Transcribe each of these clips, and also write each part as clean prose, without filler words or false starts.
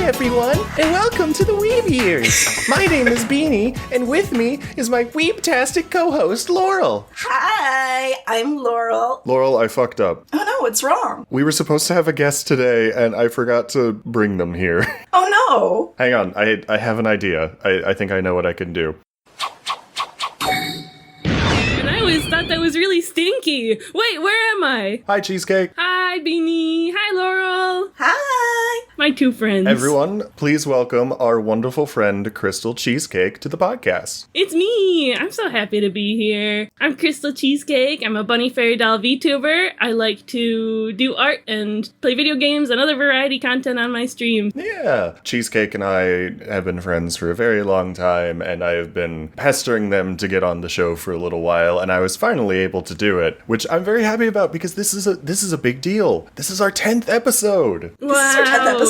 everyone, and welcome to the Weeb Years. My name is Beanie, and with me is my Weeb-tastic co-host, Laurel. Hi, I'm Laurel. Laurel, I fucked up. Oh no, what's wrong? We were supposed to have a guest today, and I forgot to bring them here. Oh no! Hang on, I have an idea. I think I know what I can do. And I always thought that was really stinky. Wait, where am I? Hi, Cheesecake. Hi, Beanie. Hi, Laurel. Hi! My two friends. Everyone, please welcome our wonderful friend, CrystalCheesecake, to the podcast. It's me. I'm so happy to be here. I'm CrystalCheesecake. I'm a bunny fairy doll VTuber. I like to do art and play video games and other variety content on my stream. Yeah. Cheesecake and I have been friends for a very long time, and I have been pestering them to get on the show for a little while, and I was finally able to do it, which I'm very happy about because this is a big deal. This is our 10th episode. Wow. This is our 10th episode?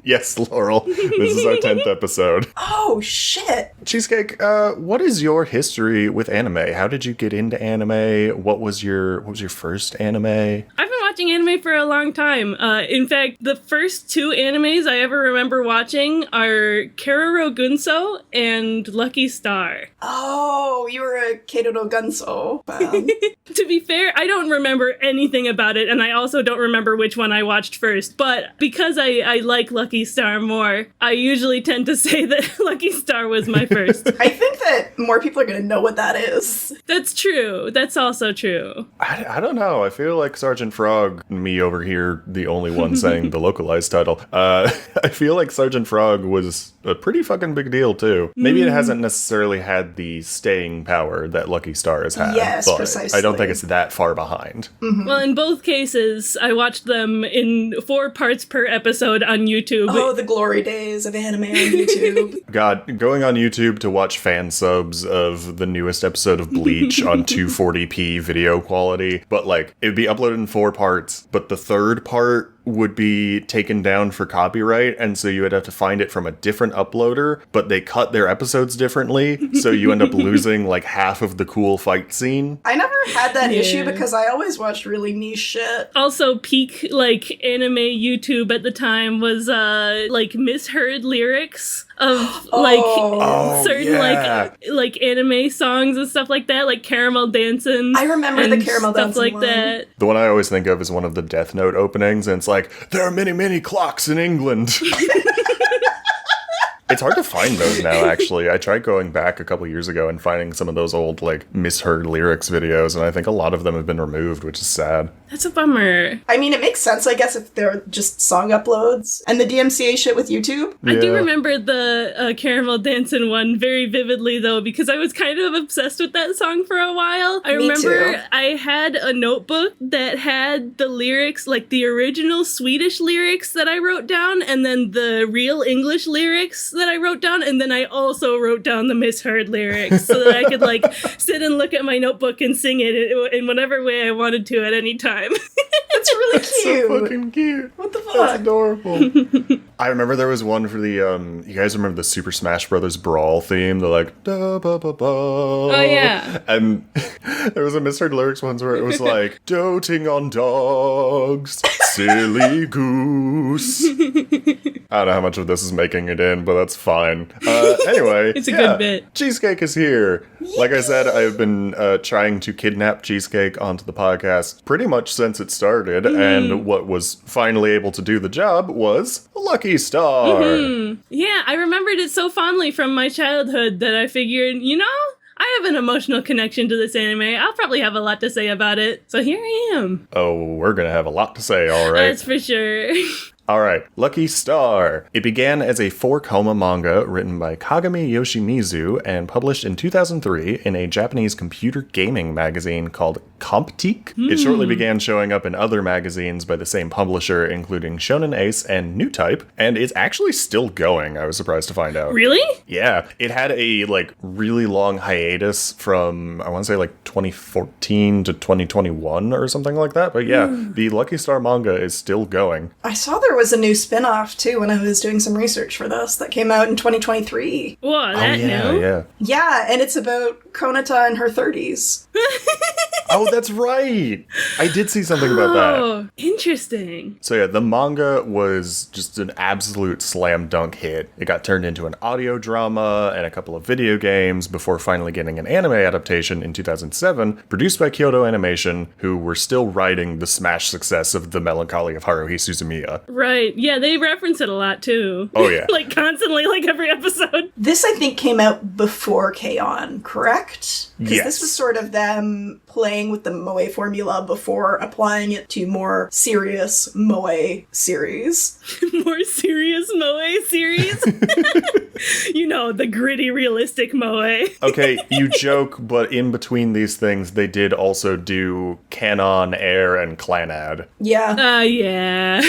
Yes, Laurel. This is our 10th episode. Oh, shit. Cheesecake, what is your history with anime? How did you get into anime? What was your first anime? I've been watching anime for a long time. In fact, the first two animes I ever remember watching are Keroro Gunso and Lucky Star. Oh, you were a Keidoro Gunso fan. To be fair, I don't remember anything about it, and I also don't remember which one I watched first, but because I like Lucky Star more, I usually tend to say that Lucky Star was my first. I think that more people are going to know what that is. That's true. That's also true. I don't know. I feel like Sergeant Frog, me over here, the only one saying the localized title, I feel like Sergeant Frog was a pretty fucking big deal, too. Maybe it hasn't necessarily had the staying power that Lucky Star has had. Yes, but precisely. I don't think it's that far behind. Mm-hmm. Well, in both cases, I watched them in 4 parts per episode on YouTube. Oh, the glory days of anime on YouTube. God, going on YouTube to watch fan subs of the newest episode of Bleach on 240p video quality, but like, it'd be uploaded in 4 parts, but the third part would be taken down for copyright, and so you would have to find it from a different uploader, but they cut their episodes differently, so you end up losing like half of the cool fight scene. I never had that Yeah. issue because I always watched really niche shit. Also, peak, like, anime YouTube at the time was, like, misheard lyrics of, like, certain, yeah. like anime songs and stuff like that, like Caramel Dancin'. I remember the and Caramel stuff Dancin' like one. that. The one I always think of is one of the Death Note openings, and it's like, there are many, many clocks in England. It's hard to find those now, actually. I tried going back a couple years ago and finding some of those old, like, misheard lyrics videos, and I think a lot of them have been removed, which is sad. That's a bummer. I mean, it makes sense, I guess, if they're just song uploads. And the DMCA shit with YouTube. I do Yeah. remember the Caramel Dancin' one very vividly, though, because I was kind of obsessed with that song for a while. I Me remember too. I had a notebook that had the lyrics, like the original Swedish lyrics that I wrote down, and then the real English lyrics that I wrote down, and then I also wrote down the misheard lyrics so that I could, like, sit and look at my notebook and sing it in whatever way I wanted to at any time. It's really cute. So fucking cute. What the fuck? That's adorable. I remember there was one for the, you guys remember the Super Smash Brothers Brawl theme? They're like, da ba ba ba. Oh, yeah. And there was a misheard lyrics once where it was like, doting on dogs, silly goose. I don't know how much of this is making it in, but that's fine. Anyway. It's a good bit. Cheesecake is here. Like I said, I've been trying to kidnap Cheesecake onto the podcast pretty much since it started, and what was finally able to do the job was Lucky Star. Yeah, I remembered it so fondly from my childhood that I figured, you know, I have an emotional connection to this anime. I'll probably have a lot to say about it. So here I am. Oh, we're gonna have a lot to say, alright. That's for sure. Alright, Lucky Star. It began as a 4-coma manga written by Kagami Yoshimizu and published in 2003 in a Japanese computer gaming magazine called Comptique. It shortly began showing up in other magazines by the same publisher, including Shonen Ace and New Type, and it's actually still going, I was surprised to find out. Really? Yeah, it had a, like, really long hiatus from, I want to say, like, 2014 to 2021 or something like that, but yeah, the Lucky Star manga is still going. I saw there was a new spin-off, too, when I was doing some research for this that came out in 2023. Whoa, that new? Yeah. Yeah, and it's about Konata in her 30s. Oh, that's right. I did see something about that. Oh, interesting. So yeah, the manga was just an absolute slam dunk hit. It got turned into an audio drama and a couple of video games before finally getting an anime adaptation in 2007, produced by Kyoto Animation, who were still riding the smash success of The Melancholy of Haruhi Suzumiya. Right. Yeah, they reference it a lot too. Oh yeah. Like constantly, like every episode. This, I think, came out before K-On!, correct? Because Yes. this was sort of them playing with the Moe formula before applying it to more serious Moe series. More serious Moe series. You know, the gritty, realistic Moe. Okay, you joke, but in between these things, they did also do Canon, Air, and Clanad. Yeah. Yeah.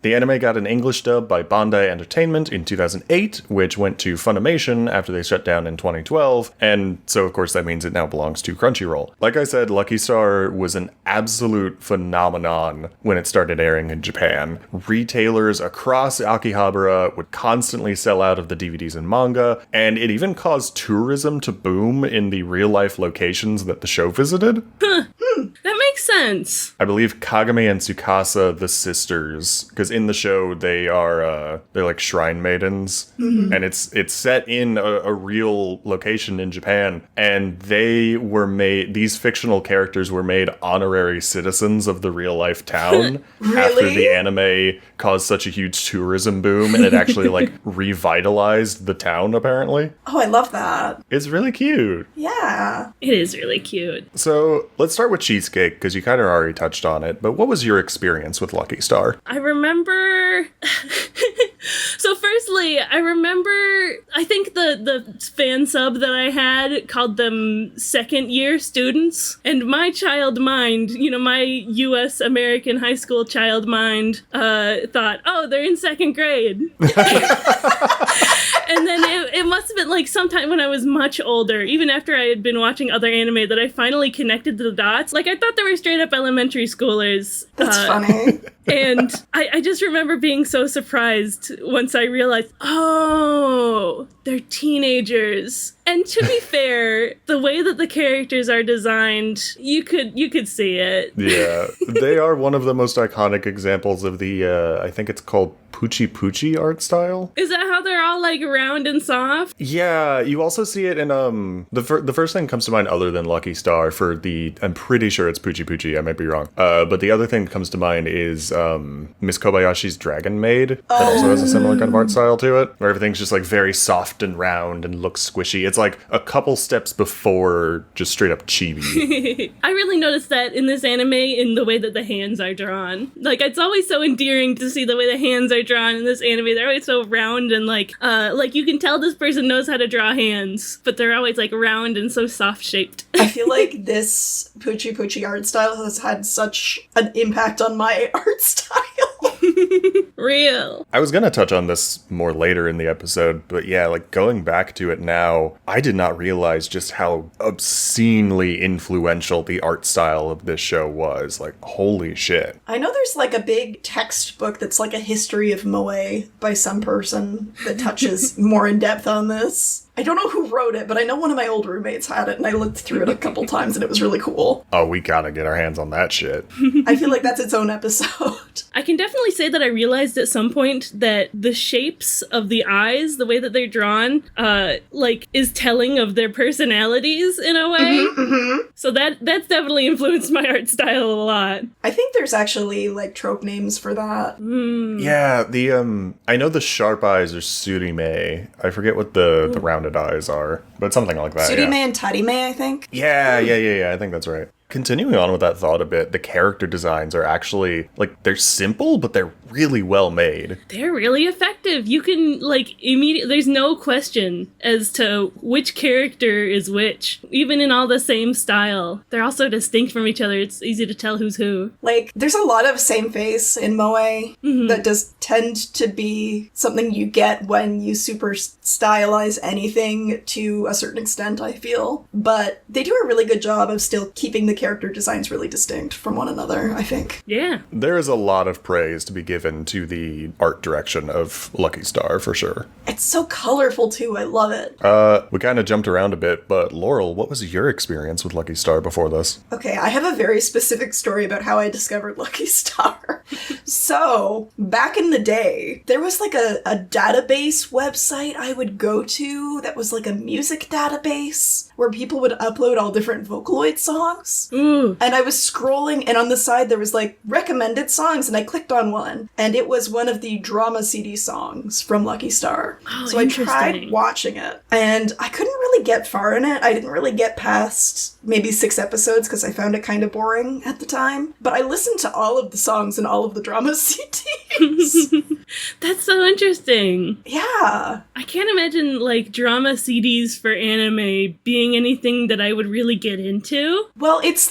The anime got an English dub by Bandai Entertainment in 2008, which went to Funimation after they shut down in 2012, and so of course that means it now belongs to Crunchyroll. Like I said, Lucky Star was an absolute phenomenon when it started airing in Japan. Retailers across Akihabara would constantly sell out of the DVDs and manga, and it even caused tourism to boom in the real-life locations that the show visited. That makes sense. I believe Kagami and Tsukasa, the sisters, because in the show they're like shrine maidens, and it's set in a real location in Japan, and these fictional characters were made honorary citizens of the real life town after the anime caused such a huge tourism boom, and it actually like revitalized the town apparently. Oh, I love that. It's really cute. Yeah. It is really cute. So let's start with Cheesecake, because you kind of already touched on it, but what was your experience with Lucky Star? I remember. So, firstly, I think the fan sub that I had called them second year students. And my child mind, my US American high school child mind, thought, oh, they're in second grade. And then it must have been like sometime when I was much older, even after I had been watching other anime, that I finally connected the dots. Like, I thought they were straight up elementary schoolers. That's funny. And I just remember being so surprised once I realized, oh, they're teenagers. And to be fair, the way that the characters are designed, you could see it. Yeah, they are one of the most iconic examples of the, I think it's called Poochie Poochie art style. Is that how they're all like round and soft? Yeah, you also see it in, the first thing that comes to mind other than Lucky Star I'm pretty sure it's Poochie Poochie, I might be wrong. But the other thing that comes to mind is, Miss Kobayashi's Dragon Maid, that also has a similar kind of art style to it, where everything's just like very soft and round and looks squishy. It's like a couple steps before just straight up chibi. I really noticed that in this anime in the way that the hands are drawn. Like, it's always so endearing to see the way the hands are drawn in this anime. They're always so round and like you can tell this person knows how to draw hands, but they're always like round and so soft shaped. I feel like this Poochie Poochie art style has had such an impact on my art style. Real. I was gonna touch on this more later in the episode, but yeah, like going back to it now, I did not realize just how obscenely influential the art style of this show was. Like, holy shit. I know there's like a big textbook that's like a history of Moe by some person that touches more in depth on this. I don't know who wrote it, but I know one of my old roommates had it, and I looked through it a couple times, and it was really cool. Oh, we gotta get our hands on that shit. I feel like that's its own episode. I can definitely say that I realized at some point that the shapes of the eyes, the way that they're drawn, is telling of their personalities in a way. Mm-hmm. So that's definitely influenced my art style a lot. I think there's actually like trope names for that. Yeah, I know the sharp eyes are Surime. I forget what the rounded eyes are, but something like that. Surime Yeah. and Tarime, I think. Yeah, I think that's right. Continuing on with that thought a bit, the character designs are actually, like, they're simple, but they're really well made. They're really effective. You can, there's no question as to which character is which. Even in all the same style. They're all so distinct from each other, it's easy to tell who's who. Like, there's a lot of same face in Moe that does tend to be something you get when you super stylize anything to a certain extent, I feel. But they do a really good job of still keeping the character designs really distinct from one another, I think. Yeah. There is a lot of praise to be given to the art direction of Lucky Star, for sure. It's so colorful, too. I love it. We kind of jumped around a bit, but Laurel, what was your experience with Lucky Star before this? Okay, I have a very specific story about how I discovered Lucky Star. So, back in the day, there was like a database website I would go to that was like a music database where people would upload all different Vocaloid songs. Ooh. And I was scrolling, and on the side there was like recommended songs, and I clicked on one, and it was one of the drama CD songs from Lucky Star. Oh, so I tried interesting. watching it, and I couldn't really get far in it. I didn't really get past maybe 6 episodes because I found it kind of boring at the time. But I listened to all of the songs and all of the drama CDs. That's so interesting. Yeah. I can't imagine, like, drama CDs for anime being anything that I would really get into. Well, it's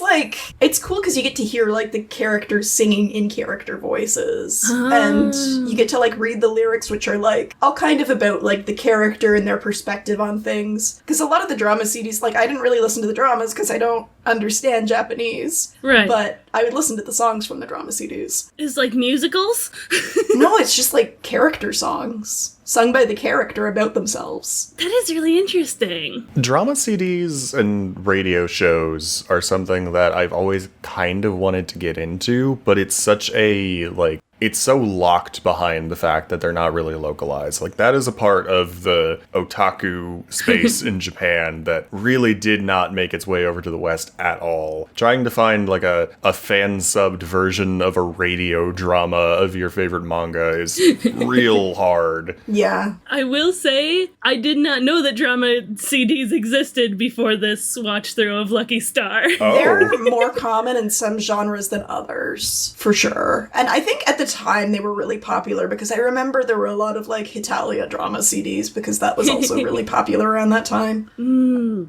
cool because you get to hear, like, the characters singing in character voices. And you get to, like, read the lyrics, which are, like, all kind of about, like, the character and their perspective on things. Because a lot of the drama CDs, like, I didn't really listen to the dramas because I don't understand Japanese. Right. But I would listen to the songs from the drama CDs. It's like musicals? No, it's just, like, character songs. Sung by the character about themselves. That is really interesting. Drama CDs and radio shows are something that I've always kind of wanted to get into, but it's such a, like, it's so locked behind the fact that they're not really localized. Like, that is a part of the otaku space in Japan that really did not make its way over to the West at all. Trying to find, like, a fan-subbed version of a radio drama of your favorite manga is real hard. Yeah. I will say, I did not know that drama CDs existed before this watch-through of Lucky Star. They're more common in some genres than others, for sure. And I think at the time they were really popular because I remember there were a lot of like Hitalia drama CDs because that was also really popular around that time.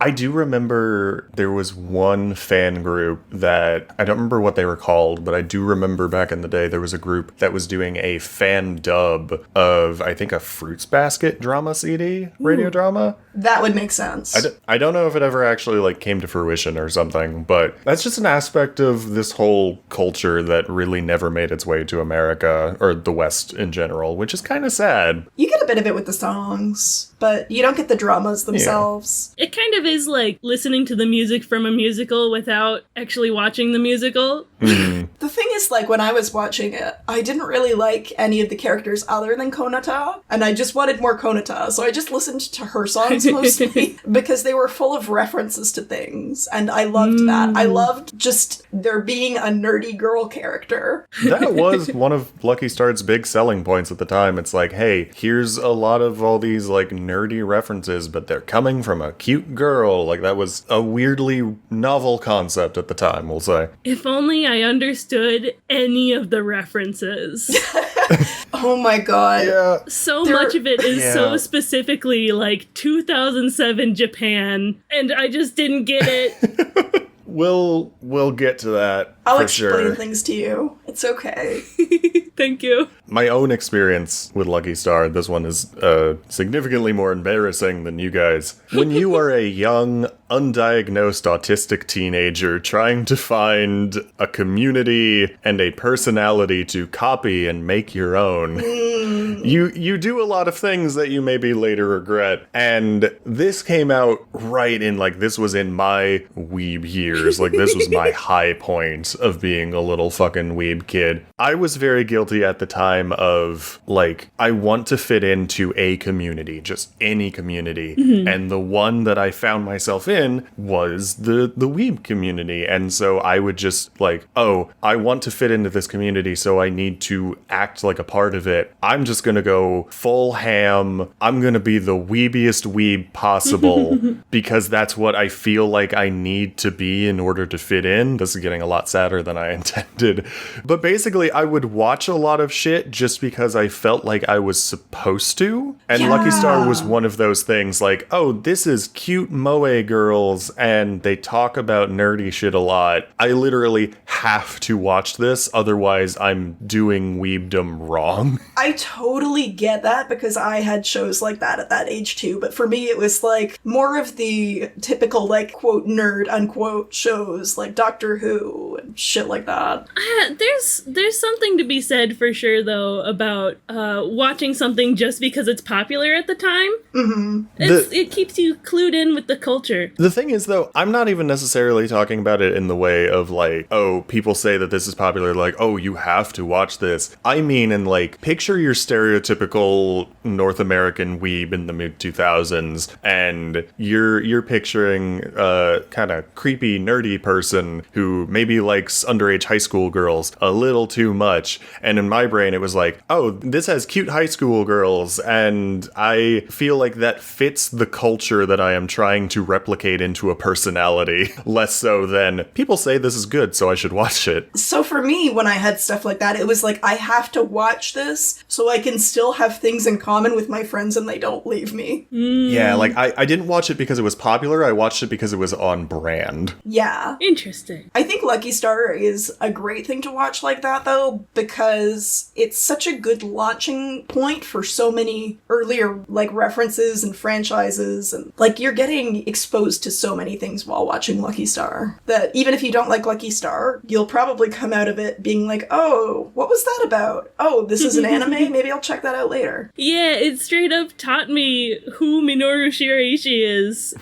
I do remember there was one fan group that, I don't remember what they were called, but I do remember back in the day there was a group that was doing a fan dub of, I think, a Fruits Basket drama CD, radio drama. That would make sense. I don't know if it ever actually like came to fruition or something, but that's just an aspect of this whole culture that really never made its way to America or the West in general, which is kind of sad. You get a bit of it with the songs, but you don't get the dramas themselves. It kind of is like listening to the music from a musical without actually watching the musical. The thing is, like, when I was watching it, I didn't really like any of the characters other than Konata, and I just wanted more Konata, so I just listened to her songs mostly because they were full of references to things, and I loved that. I loved just there being a nerdy girl character. That was one of Lucky Star's big selling points at the time. It's like, hey, here's a lot of all these like nerdy references, but they're coming from a cute girl. Like, that was a weirdly novel concept at the time, we'll say. If only I understood any of the references. Oh my god. Yeah. So much of it is so Yeah. specifically like 2007 Japan, and I just didn't get it. We'll get to that I'll for explain sure. things to you. It's okay. Thank you. My own experience with Lucky Star, this one is significantly more embarrassing than you guys. When you are a young, undiagnosed autistic teenager trying to find a community and a personality to copy and make your own, you do a lot of things that you maybe later regret. And this came out right in, like, this was in my weeb years. Like, this was my high point of being a little fucking weeb kid. I was very guilty at the time of, like, I want to fit into a community, just any community. And the one that I found myself in was the weeb community. And so I would just, like, oh, I want to fit into this community, so I need to act like a part of it. I'm just gonna go full ham. I'm gonna be the weebiest weeb possible because that's what I feel like I need to be in order to fit in. This is getting a lot sadder than I intended. But basically, I would watch a lot of shit just because I felt like I was supposed to. And Lucky Star was one of those things, like, oh, this is cute moe girl girls and they talk about nerdy shit a lot. I literally have to watch this, otherwise I'm doing weebdom wrong. I totally get that because I had shows like that at that age too, but for me it was like more of the typical like quote nerd unquote shows like Doctor Who and shit like that. There's something to be said for sure though about watching something just because it's popular at the time. Mm-hmm. It keeps you clued in with the culture. The thing is though, I'm not even necessarily talking about it in the way of like, oh, people say that this is popular, like, oh, you have to watch this. I mean in like, picture your stereotypical North American weeb in the mid-2000s, and you're picturing a kind of creepy, nerdy person who maybe likes underage high school girls a little too much. And in my brain, it was like, oh, this has cute high school girls, and I feel like that fits the culture that I am trying to replicate into a personality, less so than people say this is good, so I should watch it. So for me, when I had stuff like that, it was like, I have to watch this so I can still have things in common with my friends and they don't leave me. Yeah, like, I didn't watch it because it was popular, I watched it because it was on brand. Yeah. Interesting. I think Lucky Star is a great thing to watch like that, though, because it's such a good launching point for so many earlier, like, references and franchises, and, like, you're getting exposed to so many things while watching Lucky Star, that even if you don't like Lucky Star, you'll probably come out of it being like, oh, what was that about? Oh, this is an anime? Maybe I'll check that out later. Yeah, it straight up taught me who Minoru Shiraishi is.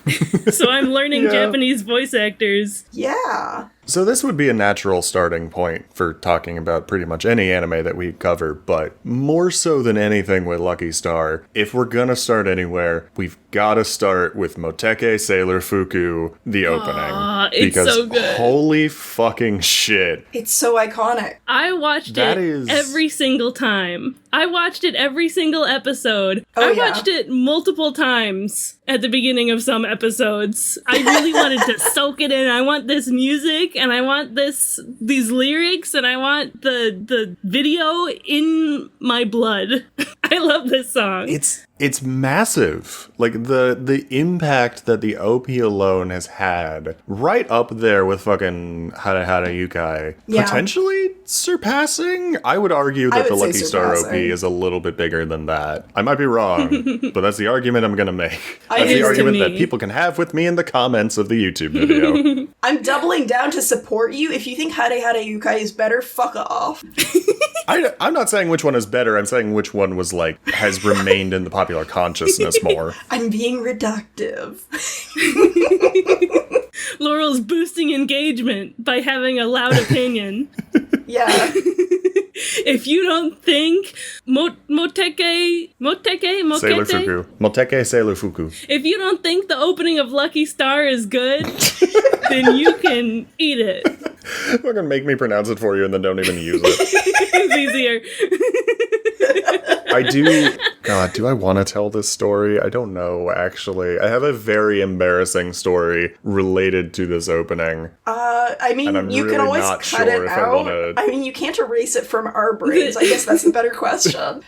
So I'm learning Yeah. Japanese voice actors. Yeah. So this would be a natural starting point for talking about pretty much any anime that we cover, but more so than anything with Lucky Star, if we're gonna start anywhere, we've gotta start with Moteke Sailor Fuku, the opening. It's because so good. holy fucking shit. It's so iconic. I watched That it is- every single time. I watched it every single episode. Oh, I yeah. watched it multiple times at the beginning of some episodes. I really wanted to soak it in. I want this music, and I want these lyrics, and I want the video in my blood. I love this song. It's massive. Like the impact that the OP alone has had, right up there with fucking Hara Hara Yukai. Yeah. Potentially surpassing. I would argue I that the would say Lucky Star OP surpassing. is a little bit bigger than that. I might be wrong, but that's the argument I'm gonna make. I That's is the to argument that me. people can have with me in the comments of the YouTube video. I'm doubling down to support you. If you think Hare Hare Yukai is better, fuck off. I'm not saying which one is better. I'm saying which one was like has remained in the popular consciousness more. I'm being reductive. Laurel's boosting engagement by having a loud opinion. Yeah. If you don't think Moteke, Sailor Fuku. Moteke Sailor Fuku. if you don't think the opening of Lucky Star is good, then you can eat it. They're gonna make me pronounce it for you and then don't even use it. It's easier. I do. God, do I want to tell this story? I don't know, actually. I have a very embarrassing story related to this opening. I mean, And I'm you really can always not cut sure it if I out. wanna- I mean, you can't erase it from our brains. I guess that's the better question.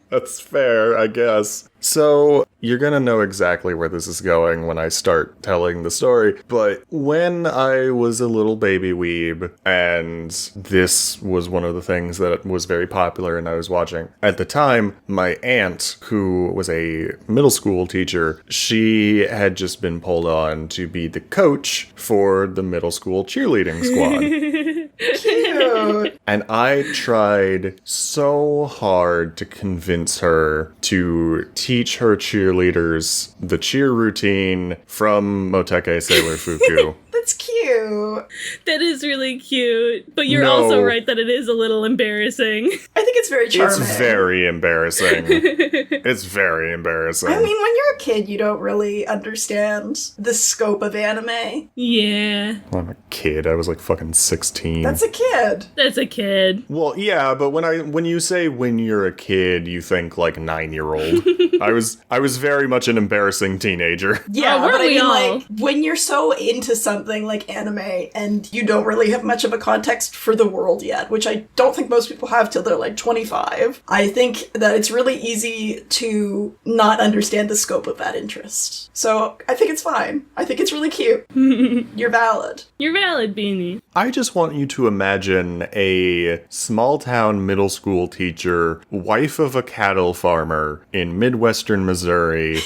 That's fair, I guess. So, you're gonna know exactly where this is going when I start telling the story, but when I was a little baby weeb, and this was one of the things that was very popular and I was watching, at the time, my aunt, who was a middle school teacher, she had just been pulled on to be the coach for the middle school cheerleading squad. Cute. And I tried so hard to convince her to teach her cheerleaders the cheer routine from Moteke Sailor Fuku. That's cute. That is really cute. But you're No. also right that it is a little embarrassing. I think it's very charming. It's very embarrassing. It's very embarrassing. I mean, when you're a kid, you don't really understand the scope of anime. Yeah, I'm a kid. I was like fucking 16. That's a kid. that's a kid. Well, yeah, but when you say when you're a kid, you think like 9-year-old. I was very much an embarrassing teenager. Yeah, weren't but I we mean, all? like, when you're so into something like anime, anime and you don't really have much of a context for the world yet, which I don't think most people have till they're like 25, I think that it's really easy to not understand the scope of that interest. So I think it's fine. I think it's really cute. You're valid. You're valid, Beanie. I just want you to imagine a small town middle school teacher, wife of a cattle farmer in Midwestern Missouri,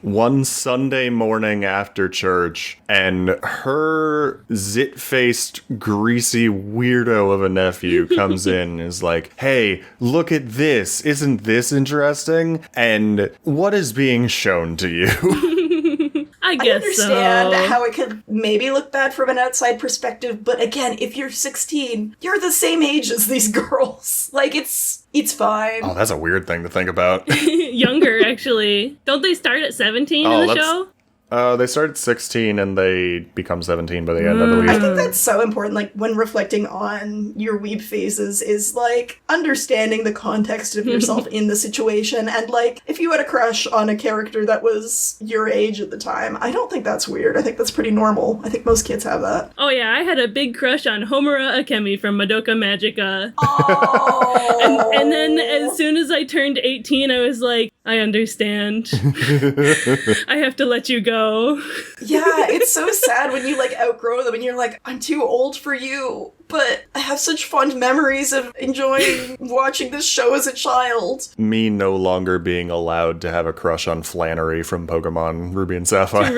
one Sunday morning after church, and her zit-faced, greasy weirdo of a nephew comes in and is like, hey, look at this. Isn't this interesting? And what is being shown to you? I I guess understand so. how it could maybe look bad from an outside perspective, but again, if you're 16, you're the same age as these girls. Like, it's fine. Oh, that's a weird thing to think about. Younger, actually. Don't they start at 17 in the that's- show? They start at 16 and they become 17 by the end, I believe. I think that's so important, like, when reflecting on your weeb phases, is, like, understanding the context of yourself in the situation, and, like, if you had a crush on a character that was your age at the time, I don't think that's weird. I think that's pretty normal. I think most kids have that. Oh yeah, I had a big crush on Homura Akemi from Madoka Magica. Oh! And then as soon as I turned 18, I was like, I understand. I have to let you go. Yeah, it's so sad when you, like, outgrow them and you're like, I'm too old for you, but I have such fond memories of enjoying watching this show as a child. Me no longer being allowed to have a crush on Flannery from Pokemon Ruby and Sapphire.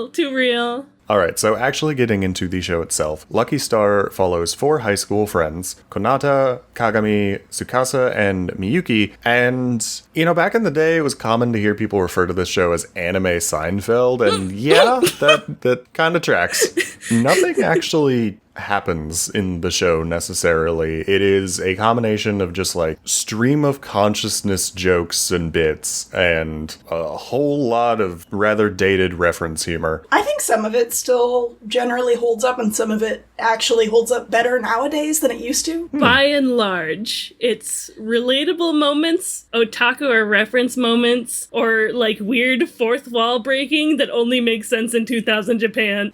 Too real. Alright, so actually getting into the show itself. Lucky Star follows 4 high school friends, Konata, Kagami, Tsukasa, and Miyuki, and, you know, back in the day, it was common to hear people refer to this show as anime Seinfeld, and yeah, that kind of tracks. Nothing actually happens in the show necessarily. It is a combination of just like stream of consciousness jokes and bits and a whole lot of rather dated reference humor. I think some of it still generally holds up, and some of it actually holds up better nowadays than it used to. By and large, it's relatable moments, otaku or reference moments, or like weird fourth wall breaking that only makes sense in 2000 Japan.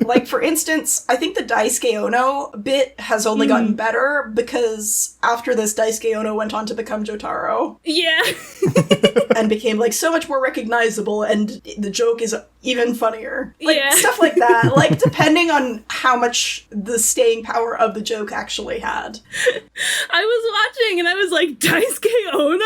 Like, for instance, I think the Daisuke Ono bit has only gotten better because after this, Daisuke Ono went on to become Jotaro Yeah. and became, like, so much more recognizable, and the joke is even funnier. Like, Yeah. stuff like that. Like, depending on how much the staying power of the joke actually had. I was watching and I was like, Daisuke Ono?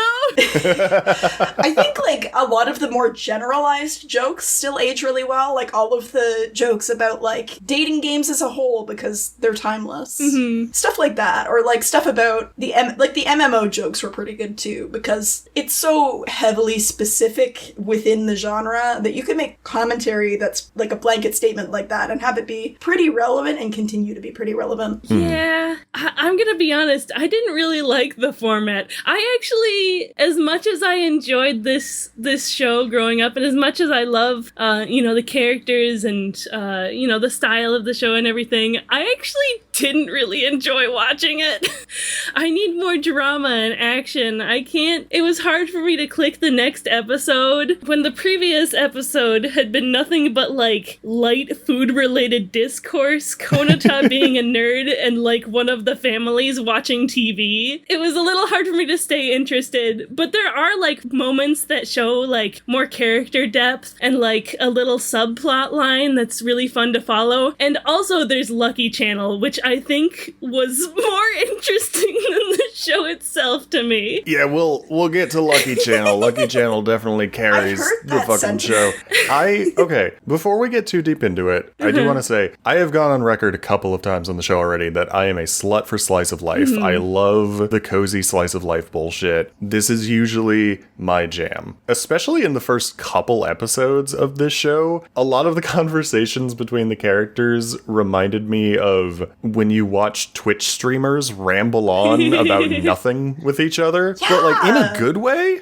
I think, like, a lot of the more generalized jokes still age really well. Like, all of the jokes about, like, dating games as a whole because they're timeless. Stuff like that. Or, like, stuff about the MMO jokes were pretty good, too, because it's so heavily specific within the genre that you can make commentary that's, like, a blanket statement like that and have it be pretty relevant and continue to be pretty relevant. Yeah, I'm gonna be honest, I didn't really like the format. I actually, as much as I enjoyed this show growing up, and as much as I love, the characters and, the style of the show and everything, I actually didn't really enjoy watching it. I need more drama and action. It was hard for me to click the next episode when the previous episode had been nothing but, like, light food-related discourse, Konata being a nerd and, like, one of the families watching TV. It was a little hard for me to stay interested, but there are, like, moments that show, like, more character depth and, like, a little subplot line that's really fun to follow. And also there's Lucky Channel, which I think was more interesting than the show itself to me. Yeah, we'll get to Lucky Channel. Lucky Channel definitely carries I've heard the that fucking show. Okay, before we get too deep into it, I do want to say, I have gone on record a couple of times on the show already that I am a slut for slice of life. I love the cozy slice of life bullshit. This is usually my jam. Especially in the first couple episodes of this show, a lot of the conversations between the characters reminded me of when you watch Twitch streamers ramble on about nothing with each other, but like in a good way.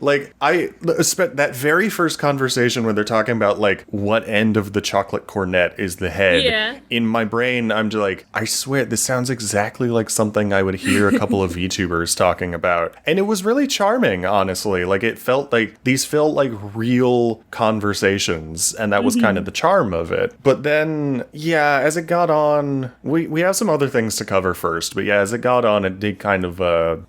Like, that very first conversation when they're talking about like what end of the chocolate cornet is the head. Yeah. In my brain, I'm just like, I swear this sounds exactly like something I would hear a couple of VTubers talking about. And it was really charming, honestly. Like, these felt like real conversations, and that was kind of the charm of it. But then, yeah, as it got on, we have some other things to cover first, but yeah, as it got on, it did kind of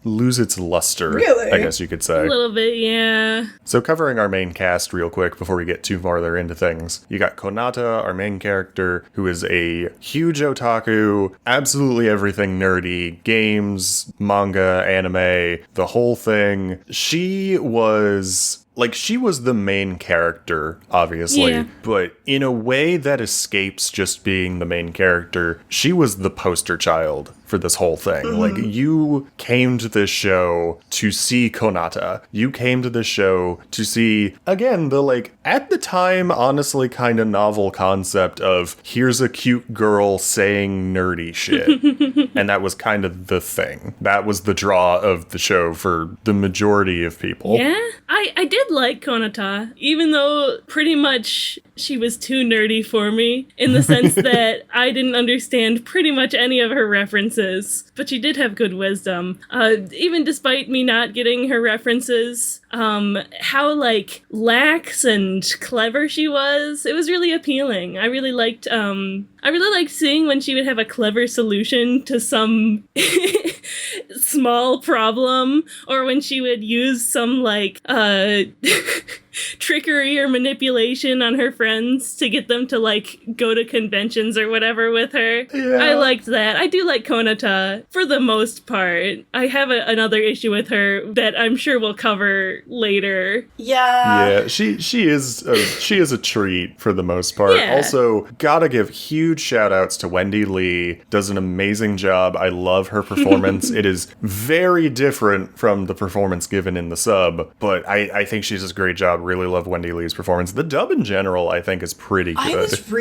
lose its luster, Really? I guess you could say. A little bit, yeah. So covering our main cast real quick before we get too farther into things. You got Konata, our main character, who is a huge otaku, absolutely everything nerdy, games, manga, anime, the whole thing. She was the main character, obviously, Yeah. but in a way that escapes just being the main character, she was the poster child for this whole thing. Like, you came to this show to see Konata. You came to this show to see, again, the, like, at the time, honestly kind of novel concept of here's a cute girl saying nerdy shit. And that was kind of the thing. That was the draw of the show for the majority of people. Yeah, I did like Konata, even though pretty much she was too nerdy for me, in the sense that I didn't understand pretty much any of her references, but she did have good wisdom. Even despite me not getting her references, how, like, lax and clever she was, it was really appealing. I really liked seeing when she would have a clever solution to some small problem, or when she would use some, like, trickery or manipulation on her friends to get them to, like, go to conventions or whatever with her. Yeah. I liked that. I do like Konata for the most part. I have another issue with her that I'm sure we'll cover later. Yeah. Yeah, she is a treat for the most part. Yeah. Also, gotta give huge shout outs to Wendy Lee. Does an amazing job. I love her performance. It is very different from the performance given in the sub, but I think she does a great job. Really love Wendy Lee's performance. The dub in general, I think, is pretty good. I was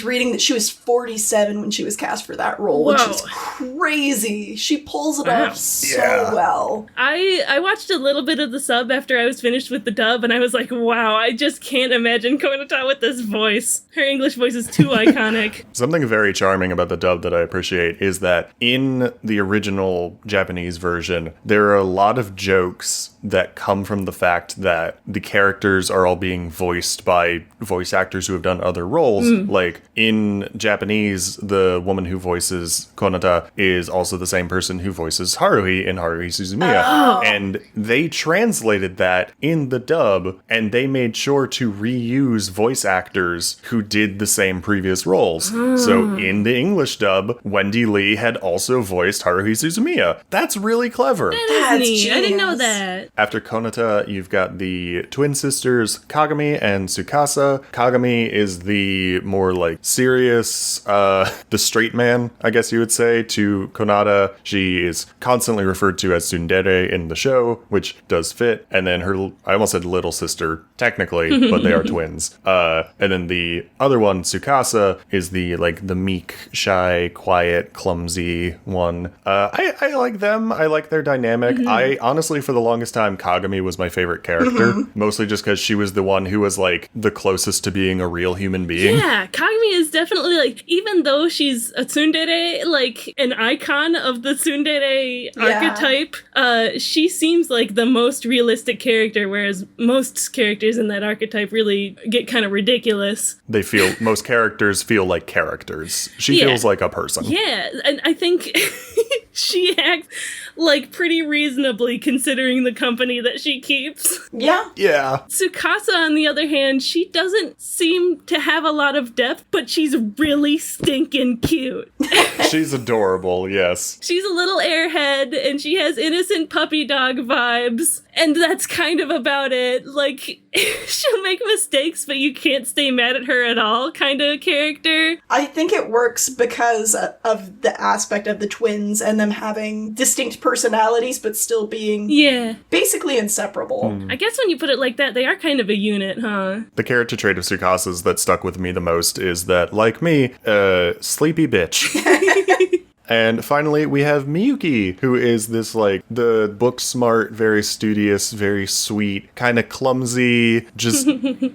reading that she was 47 when she was cast for that role, which is crazy. She pulls it off so well. I watched a little bit of the sub after I was finished with the dub, and I was like, wow, I just can't imagine Konata with this voice. Her English voice is too iconic. Something very charming about the dub that I appreciate is that in the original Japanese version, there are a lot of jokes that come from the fact that the characters are all being voiced by voice actors who have done other roles. Like, in Japanese, the woman who voices Konata is also the same person who voices Haruhi in Haruhi Suzumiya. Oh. And they translated that in the dub, and they made sure to reuse voice actors who did the same previous roles. So in the English dub, Wendy Lee had also voiced Haruhi Suzumiya. That's really clever. That is neat. Genius. I didn't know that. After Konata, you've got the twin sisters Kagami and Tsukasa. Kagami is the more, like, serious, the straight man, I guess you would say, to Konata. She is constantly referred to as tsundere in the show, which does fit. And then her, I almost said little sister, technically, but they are twins. And then the other one, Tsukasa, is the, like, the meek, shy, quiet, clumsy one. I like them. I like their dynamic. I honestly, for the longest time, Kagami was my favorite character, mostly just because she was the one who was, like, the closest to being a real human being. Yeah, Kagami is definitely, like, even though she's a tsundere, like, an icon of the tsundere archetype, she seems like the most realistic character, whereas most characters in that archetype really get kind of ridiculous. Most characters feel like characters. She feels like a person. Yeah, and I think she acts, like, pretty reasonably considering the company that she keeps. Yeah. Yeah. Tsukasa, on the other hand, she doesn't seem to have a lot of depth, but she's really stinking cute. She's adorable, yes. She's a little airhead, and she has innocent puppy dog vibes, and that's kind of about it. Like, she'll make mistakes, but you can't stay mad at her at all kind of character. I think it works because of the aspect of the twins and them having distinct personalities, but still being basically inseparable. I guess when you put it like that, they are kind of a unit, huh? The character trait of Tsukasa's that stuck with me the most is that, like me, sleepy bitch. And finally, we have Miyuki, who is this, like, the book smart, very studious, very sweet, kind of clumsy, just,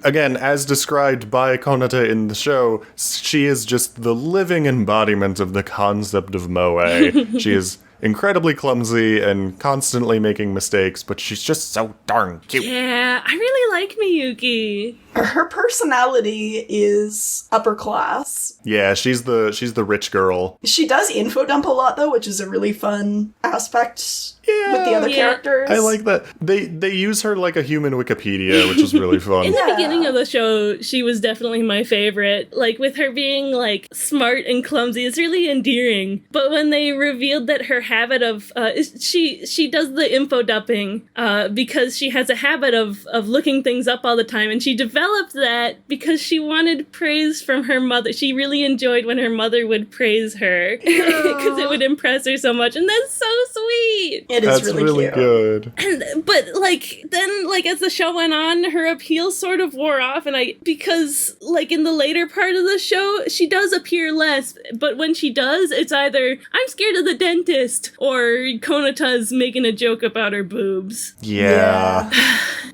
again, as described by Konata in the show, she is just the living embodiment of the concept of moe. She is incredibly clumsy and constantly making mistakes, but she's just so darn cute. Yeah, I really like Miyuki. Her personality is upper class. Yeah, she's the rich girl. She does info dump a lot, though, which is a really fun aspect with the other characters. I like that. They use her like a human Wikipedia, which is really fun. In the beginning of the show, she was definitely my favorite. Like, with her being, like, smart and clumsy, it's really endearing. But when they revealed that her habit of, she does the info dumping, because she has a habit of looking things up all the time, and she developed that because she wanted praise from her mother. She really enjoyed when her mother would praise her, because it would impress her so much, and that's so sweet. It is really cute. Good. But like then like as the show went on, her appeal sort of wore off, and because like in the later part of the show, she does appear less, but when she does, it's either I'm scared of the dentist or Konata's making a joke about her boobs. Yeah.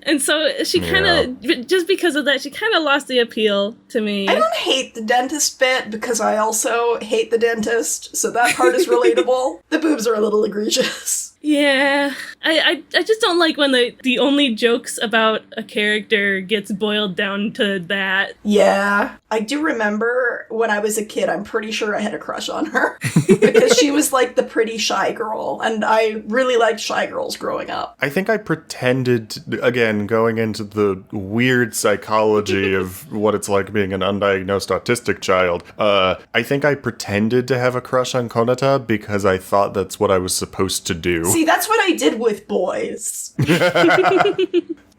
And so she kind of, just because of that, she kind of lost the appeal to me. I don't hate the dentist bit because I also hate the dentist, so that part is relatable. The boobs are a little egregious. Yeah, I just don't like when the only jokes about a character gets boiled down to that. Yeah, I do remember when I was a kid, I'm pretty sure I had a crush on her because she was like the pretty shy girl, and I really liked shy girls growing up. I think I pretended, again, going into the weird psychology of what it's like being an undiagnosed autistic child, I think I pretended to have a crush on Konata because I thought that's what I was supposed to do. See, that's what I did with boys.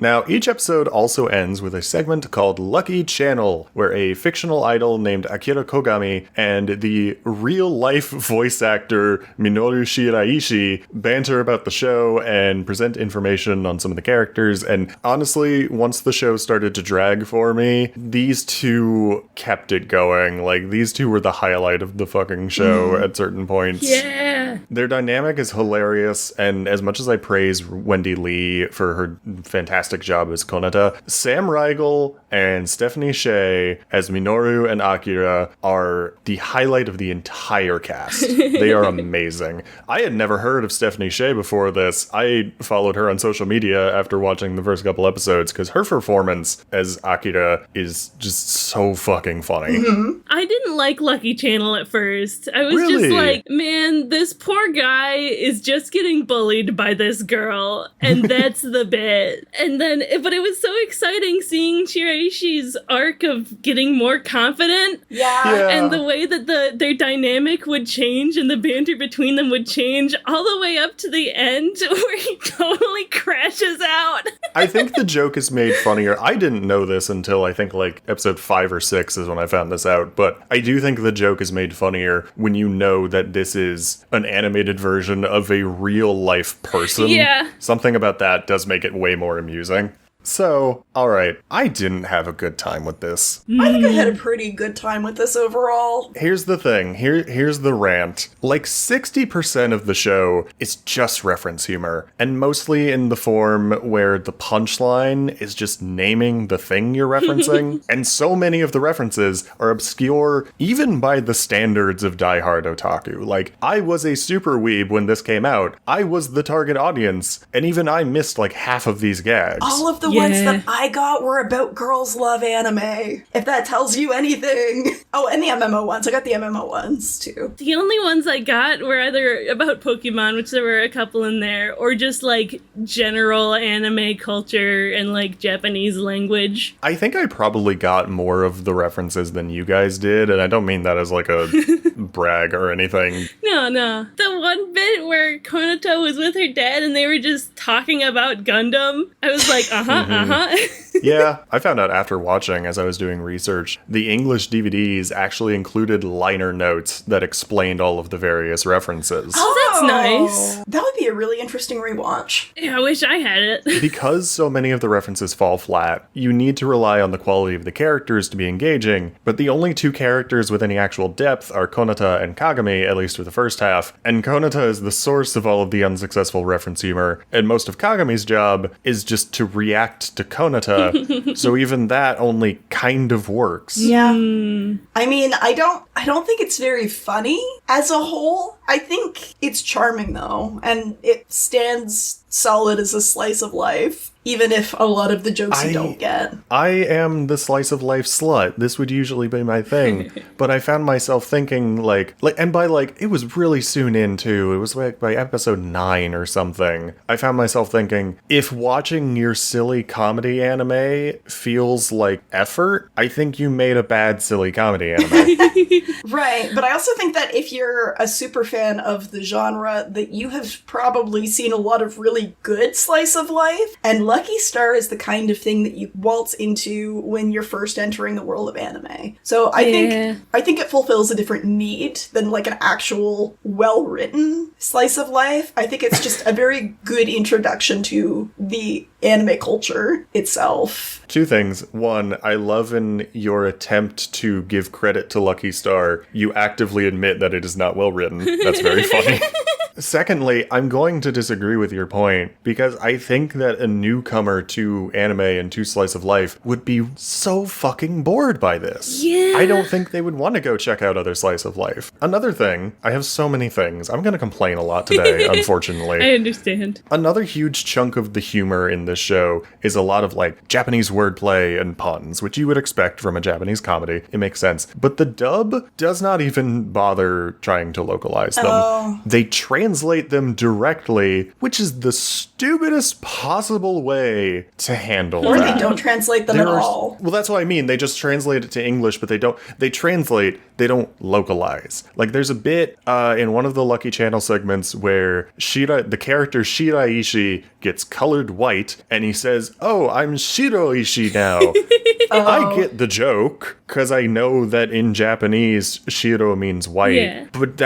Now, each episode also ends with a segment called Lucky Channel, where a fictional idol named Akira Kogami and the real-life voice actor Minoru Shiraishi banter about the show and present information on some of the characters, and honestly, once the show started to drag for me, these two kept it going. Like, these two were the highlight of the fucking show at certain points. Yeah. Their dynamic is hilarious, and as much as I praise Wendy Lee for her fantastic job as Konata, Sam Riegel and Stephanie Shea as Minoru and Akira are the highlight of the entire cast. They are amazing. I had never heard of Stephanie Shea before this. I followed her on social media after watching the first couple episodes because her performance as Akira is just so fucking funny. Mm-hmm. I didn't like Lucky Channel at first. I was Really? just like, man, this poor guy is just getting bullied by this girl, and that's the bit. And then, but it was so exciting seeing Shiraishi's arc of getting more confident. Yeah. And the way that their dynamic would change and the banter between them would change all the way up to the end where he totally crashes out. I think the joke is made funnier. I didn't know this until I think like episode 5 or 6 is when I found this out, but I do think the joke is made funnier when you know that this is an animated version of a real life person. Yeah. Something about that does make it way more amusing. So, alright, I didn't have a good time with this. I think I had a pretty good time with this overall. Here's the thing. Here's the rant. Like 60% of the show is just reference humor, and mostly in the form where the punchline is just naming the thing you're referencing. And so many of the references are obscure even by the standards of diehard otaku. Like, I was a super weeb when this came out. I was the target audience, and even I missed like half of these gags. All of the ones that I got were about girls love anime, if that tells you anything. Oh, and the MMO ones. I got the MMO ones, too. The only ones I got were either about Pokemon, which there were a couple in there, or just, like, general anime culture and, like, Japanese language. I think I probably got more of the references than you guys did, and I don't mean that as, like, a brag or anything. No. The one bit where Konata was with her dad and they were just talking about Gundam, I was like, Yeah, I found out after watching, as I was doing research, the English DVDs actually included liner notes that explained all of the various references. Oh, that's nice. That would be a really interesting rewatch. Yeah, I wish I had it. Because so many of the references fall flat, you need to rely on the quality of the characters to be engaging, but the only two characters with any actual depth are Konata and Kagami, at least for the first half, and Konata is the source of all of the unsuccessful reference humor, and most of Kagami's job is just to react to Konata, so even that only kind of works. Yeah. I mean, I don't think it's very funny as a whole. I think it's charming, though, and it stands solid as a slice of life, even if a lot of the jokes you don't get. I am the slice of life slut. This would usually be my thing. But I found myself thinking, and by it was really soon into, it was by episode 9 or something. I found myself thinking, if watching your silly comedy anime feels like effort, I think you made a bad silly comedy anime. Right, but I also think that if you're a super fan of the genre, that you have probably seen a lot of really good slice of life, and Lucky Star is the kind of thing that you waltz into when you're first entering the world of anime. So I think it fulfills a different need than an actual well-written slice of life. I think it's just a very good introduction to the anime culture itself. 2 things. 1, I love in your attempt to give credit to Lucky Star, you actively admit that it is not well written. That's very funny. Secondly, I'm going to disagree with your point, because I think that a newcomer to anime and to slice of life would be so fucking bored by this. Yeah. I don't think they would want to go check out other slice of life. Another thing, I have so many things. I'm going to complain a lot today, unfortunately. I understand. Another huge chunk of the humor in this show is a lot of Japanese wordplay and puns, which you would expect from a Japanese comedy. It makes sense. But the dub does not even bother trying to localize them. Oh. They translate them directly, which is the stupidest possible way to handle Or that. they don't translate them at all. Well, that's what I mean. They just translate it to English, but they translate, they don't localize. There's a bit in one of the Lucky Channel segments where the character Shiraishi gets colored white, and he says, "Oh, I'm Shiroishi now." I get the joke, because I know that in Japanese, Shiro means white. Yeah. But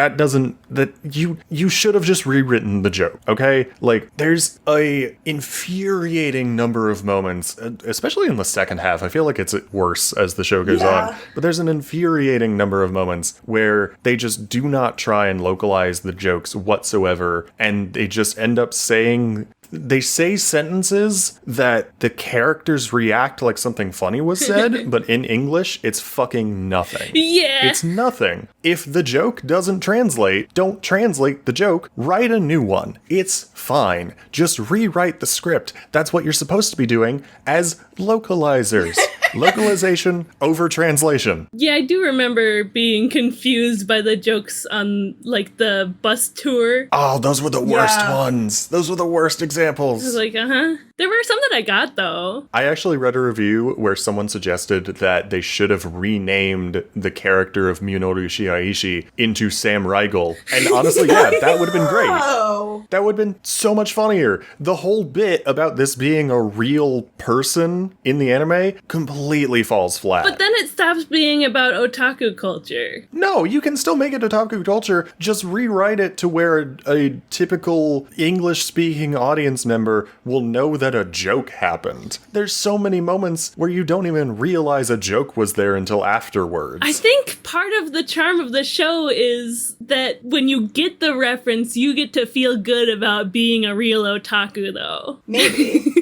you should have just rewritten the joke, okay? There's a infuriating number of moments, especially in the second half. I feel like it's worse as the show goes on. But there's an infuriating number of moments where they just do not try and localize the jokes whatsoever, and they just end up saying... They say sentences that the characters react like something funny was said, but in English, it's fucking nothing. Yeah. It's nothing. If the joke doesn't translate, don't translate the joke. Write a new one. It's fine. Just rewrite the script. That's what you're supposed to be doing as localizers. Localization over translation. Yeah, I do remember being confused by the jokes on, the bus tour. Oh, those were the worst ones. Those were the worst examples. I was like, There were some that I got, though. I actually read a review where someone suggested that they should have renamed the character of Minoru Shiraishi into Sam Riegel. And honestly, yeah, that would have been great. Oh. That would have been so much funnier. The whole bit about this being a real person in the anime completely falls flat. But then it stops being about otaku culture. No, you can still make it otaku culture, just rewrite it to where a typical English-speaking audience member will know that a joke happened. There's so many moments where you don't even realize a joke was there until afterwards. I think part of the charm of the show is that when you get the reference, you get to feel good about being a real otaku, though. Maybe.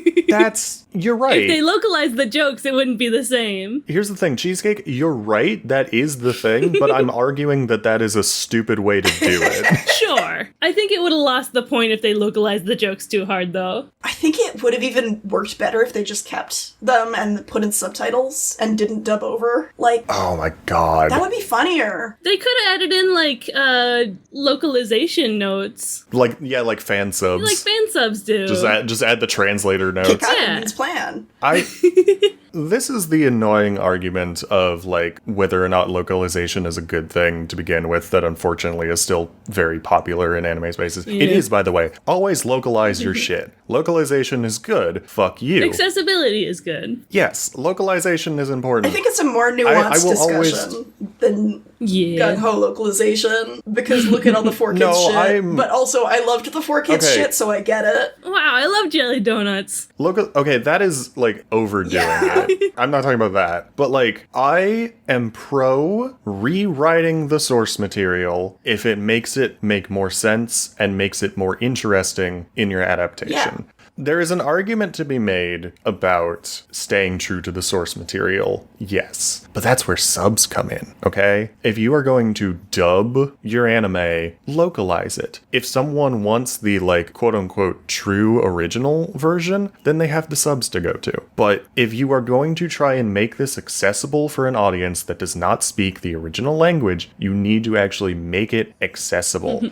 You're right. If they localized the jokes, it wouldn't be the same. Here's the thing, Cheesecake, you're right, that is the thing, but I'm arguing that is a stupid way to do it. Sure. I think it would have lost the point if they localized the jokes too hard, though. I think it would have even worked better if they just kept them and put in subtitles and didn't dub over. Oh my god. That would be funnier. They could have added in, localization notes. Like fan subs. Like fan subs do. Just add the translator notes. Kikaku's plan. This is the annoying argument of whether or not localization is a good thing to begin with that unfortunately is still very popular in anime spaces. Yeah. It is, by the way. Always localize your shit. Localization is good. Fuck you. Accessibility is good. Yes, localization is important. I think it's a more nuanced will discussion than Yeah. gung-ho localization, because look at all the 4Kids shit. But also, I loved the 4Kids shit, so I get it. Wow, I love jelly donuts. Okay, that is overdoing it. I'm not talking about that. But I am pro rewriting the source material if it makes it make more sense and makes it more interesting in your adaptation. Yeah. There is an argument to be made about staying true to the source material, yes. But that's where subs come in, okay? If you are going to dub your anime, localize it. If someone wants the, like, quote-unquote true original version, then they have the subs to go to. But if you are going to try and make this accessible for an audience that does not speak the original language, you need to actually make it accessible.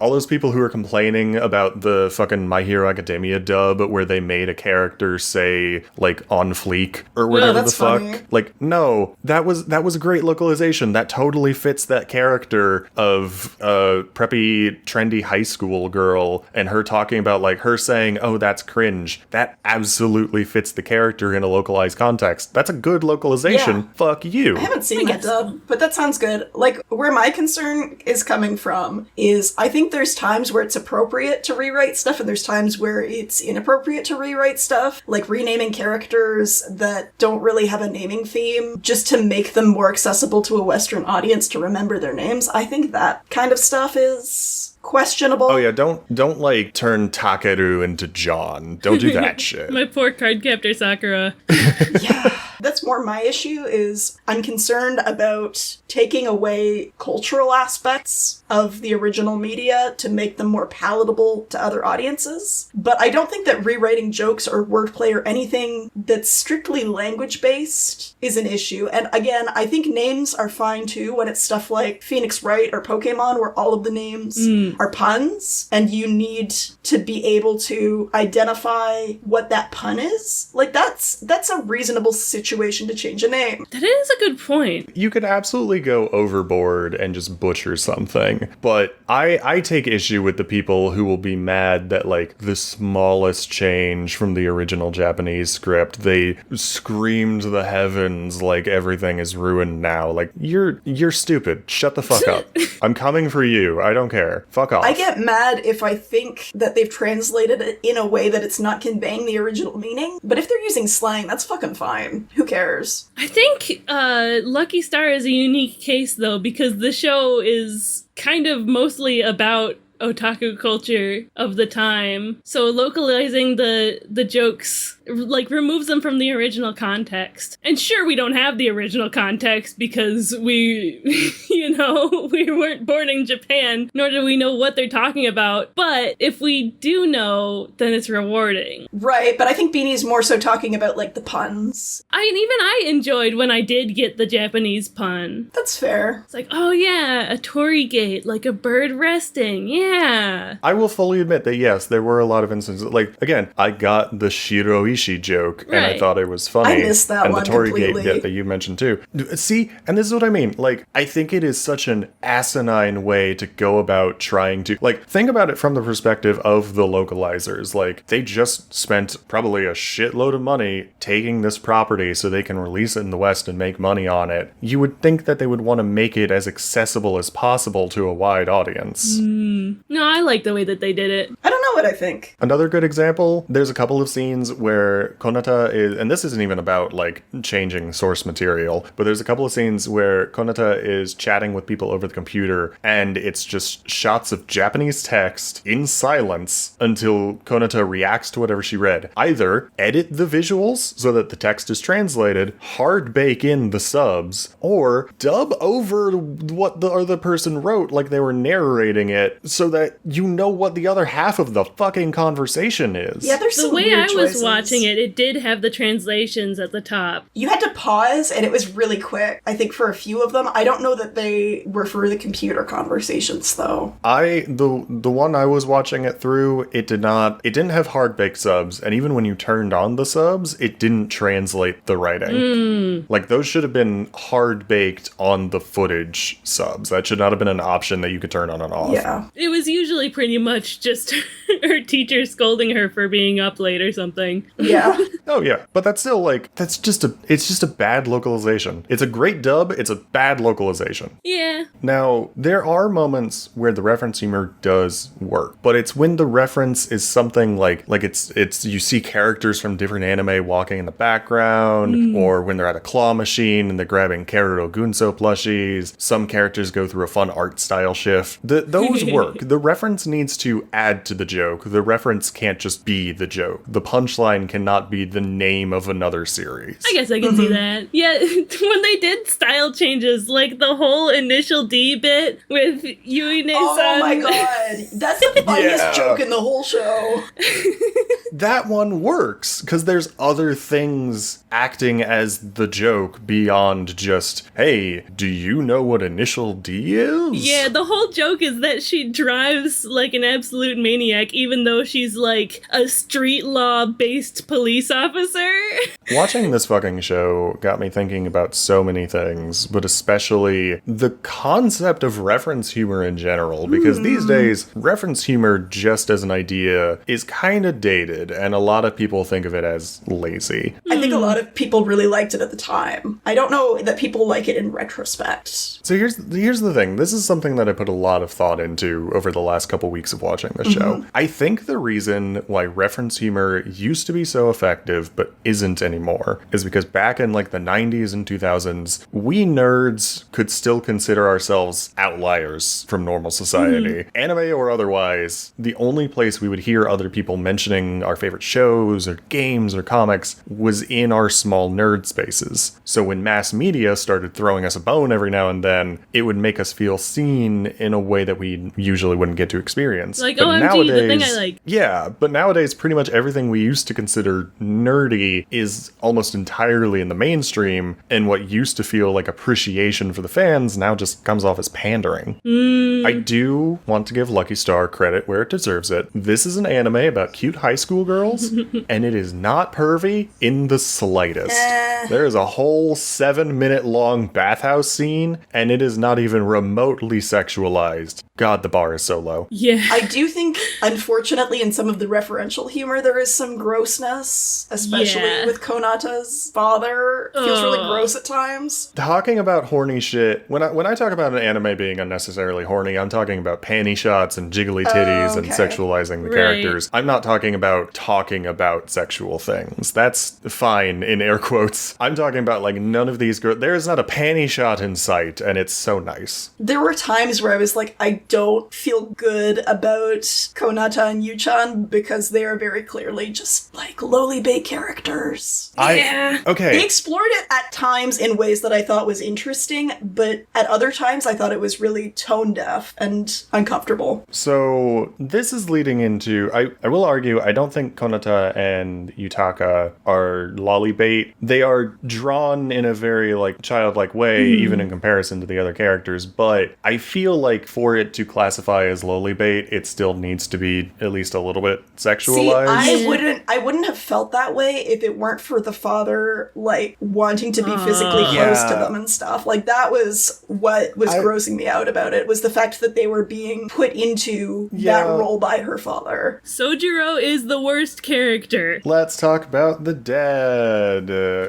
All those people who are complaining about the fucking My Hero Academia dub where they made a character say, like, on fleek or whatever the fuck. Funny. Like, no, that was a great localization. That totally fits that character of a preppy, trendy high school girl and her talking about, like, her saying, oh, that's cringe. That absolutely fits the character in a localized context. That's a good localization. Yeah. Fuck you. I haven't seen that dub, but that sounds good. Like, where my concern is coming from is I think there's times where it's appropriate to rewrite stuff and there's times where it's inappropriate to rewrite stuff, like renaming characters that don't really have a naming theme just to make them more accessible to a Western audience to remember their names. I think that kind of stuff is questionable. Oh yeah, don't like turn Takeru into John. Don't do that shit. My poor cardcaptor Sakura. Yeah. That's more my issue is I'm concerned about taking away cultural aspects of the original media to make them more palatable to other audiences. But I don't think that rewriting jokes or wordplay or anything that's strictly language-based is an issue. And again, I think names are fine too when it's stuff like Phoenix Wright or Pokemon where all of the names are puns and you need to be able to identify what that pun is. Like that's a reasonable situation to change a name. That is a good point. You could absolutely go overboard and just butcher something, but I take issue with the people who will be mad that, like, the smallest change from the original Japanese script, they screamed to the heavens like everything is ruined now. Like, you're stupid. Shut the fuck up. I'm coming for you. I don't care. Fuck off. I get mad if I think that they've translated it in a way that it's not conveying the original meaning, but if they're using slang, that's fucking fine. Who cares? I think Lucky Star is a unique case, though, because the show is kind of mostly about otaku culture of the time. So localizing the jokes, like, removes them from the original context. And sure, we don't have the original context because we, we weren't born in Japan, nor do we know what they're talking about. But if we do know, then it's rewarding. Right, but I think Beanie's more so talking about, like, the puns. Even I enjoyed when I did get the Japanese pun. That's fair. It's like, oh yeah, a torii gate, like a bird resting, yeah. I will fully admit that, yes, there were a lot of instances. Like, again, I got the Shiroishi joke, and I Right. thought it was funny. I missed that and one the torii completely. gate that you mentioned, too. See, and this is what I mean. Like, I think it is such an asinine way to go about trying to, like, think about it from the perspective of the localizers. Like, they just spent probably a shitload of money taking this property so they can release it in the West and make money on it. You would think that they would want to make it as accessible as possible to a wide audience. No, I like the way that they did it. I don't know what I think. Another good example, there's a couple of scenes where Konata is, and this isn't even about, like, changing source material, but there's a couple of scenes where Konata is chatting with people over the computer, and it's just shots of Japanese text in silence until Konata reacts to whatever she read. Either edit the visuals so that the text is translated, hard bake in the subs, or dub over what the other person wrote like they were narrating it so that you know what the other half of the fucking conversation is. Yeah, there's The some way weird I was choices. watching it did have the translations at the top. You had to pause, and it was really quick. I think for a few of them, I don't know that they were for the computer conversations, though. The one I was watching it through, it didn't have hard baked subs, and even when you turned on the subs, it didn't translate the writing. Like, those should have been hard baked on the footage subs. That should not have been an option that you could turn on and off. Yeah. It was usually pretty much just her teacher scolding her for being up late or something. Yeah. Oh yeah, but that's still, like, it's just a bad localization. It's a great dub, it's a bad localization. Yeah. Now, there are moments where the reference humor does work, but it's when the reference is something like it's you see characters from different anime walking in the background, or when they're at a claw machine and they're grabbing Keruto Gunso plushies. Some characters go through a fun art style shift. Those work. The reference needs to add to the joke. joke, the reference can't just be the joke. The punchline cannot be the name of another series. I guess I can see that. Yeah, when they did style changes, like the whole Initial D bit with Yuine-san. Oh my god, that's the funniest joke in the whole show. That one works, because there's other things acting as the joke beyond just, hey, do you know what Initial D is? Yeah, the whole joke is that she drives like an absolute maniac, even though she's like a street law-based police officer. Watching this fucking show got me thinking about so many things, but especially the concept of reference humor in general, because these days, reference humor just as an idea is kind of dated, and a lot of people think of it as lazy. I think a lot of people really liked it at the time. I don't know that people like it in retrospect. So here's the thing. This is something that I put a lot of thought into over the last couple weeks of watching the show. I think the reason why reference humor used to be so effective but isn't anymore is because back in like the 90s and 2000s, we nerds could still consider ourselves outliers from normal society. Anime or otherwise, the only place we would hear other people mentioning our favorite shows or games or comics was in our small nerd spaces. So when mass media started throwing us a bone every now and then, it would make us feel seen in a way that we usually wouldn't get to experience. Like, but OMG, nowadays, the thing I like. Yeah, but nowadays pretty much everything we used to consider nerdy is almost entirely in the mainstream, and what used to feel like appreciation for the fans now just comes off as pandering. I do want to give Lucky Star credit where it deserves it. This is an anime about cute high school girls, and it is not pervy in the slightest. There is a whole 7-minute long bathhouse scene, and it is not even remotely sexualized. God, the bar is so low. Yeah. I do think, unfortunately, in some of the referential humor, there is some grossness, especially with Konata's father. It feels really gross at times. Talking about horny shit, when I talk about an anime being unnecessarily horny, I'm talking about panty shots and jiggly titties and sexualizing the characters. I'm not talking about sexual things. That's fine, in air quotes. I'm talking about, like, none of these girls. There is not a panty shot in sight, and it's so nice. There were times where I was like, I don't feel good about Konata and Yuchan because they are very clearly just, like, lowly bay characters. Okay. They explored it at times in ways that I thought was interesting, but at other times I thought it was really tone deaf and uncomfortable. So this is leading into, I will argue, I don't think Konata and Yutaka are lolly bait. They are drawn in a very, like, childlike way, even in comparison to the other characters, but I feel like for it to classify as lolly bait, it still needs to be at least a little bit sexualized. See, I wouldn't have felt that way if it weren't for the father, like, wanting to be physically close to them and stuff. Like, that was what was grossing me out about it, was the fact that they were being put into that role by her father. Sojiro is the worst character. Let's talk about the dad.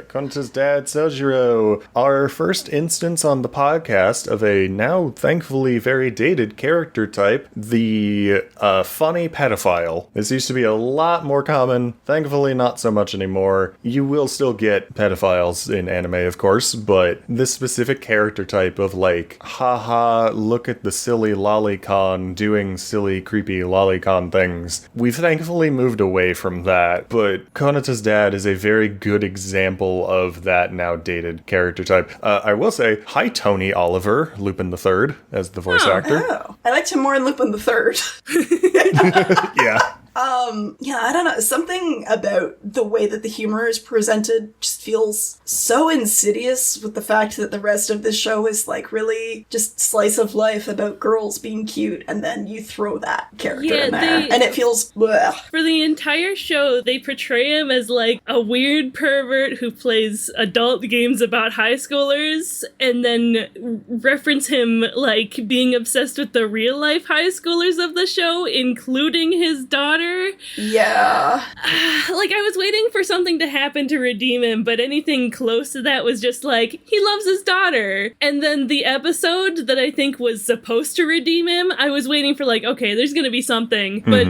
Konata's dad, Sojiro. Our first instance on the podcast of a now thankfully very dated character type, the funny pedophile. This used to be a lot more common. Thankfully, not so much anymore. You will still get pedophiles in anime, of course, but this specific character type of, like, haha, look at the silly lolicon doing silly, creepy lolicon things. We've thankfully moved away from that, but Konata's dad is a very good example of that now dated character type. I will say, hi Tony Oliver, Lupin III, as the voice actor. Oh, I liked him more in Lupin III. Yeah. Yeah, I don't know. Something about the way that the humor is presented just feels so insidious with the fact that the rest of this show is, like, really just slice of life about girls being cute, and then you throw that character in there. And it feels bleh. For the entire show, they portray him as, like, a weird pervert who plays adult games about high schoolers, and then reference him, like, being obsessed with the real-life high schoolers of the show, including his daughter. daughter. Yeah. Like, I was waiting for something to happen to redeem him, but anything close to that was just like, he loves his daughter. And then the episode that I think was supposed to redeem him, I was waiting for like, okay, there's gonna be something, but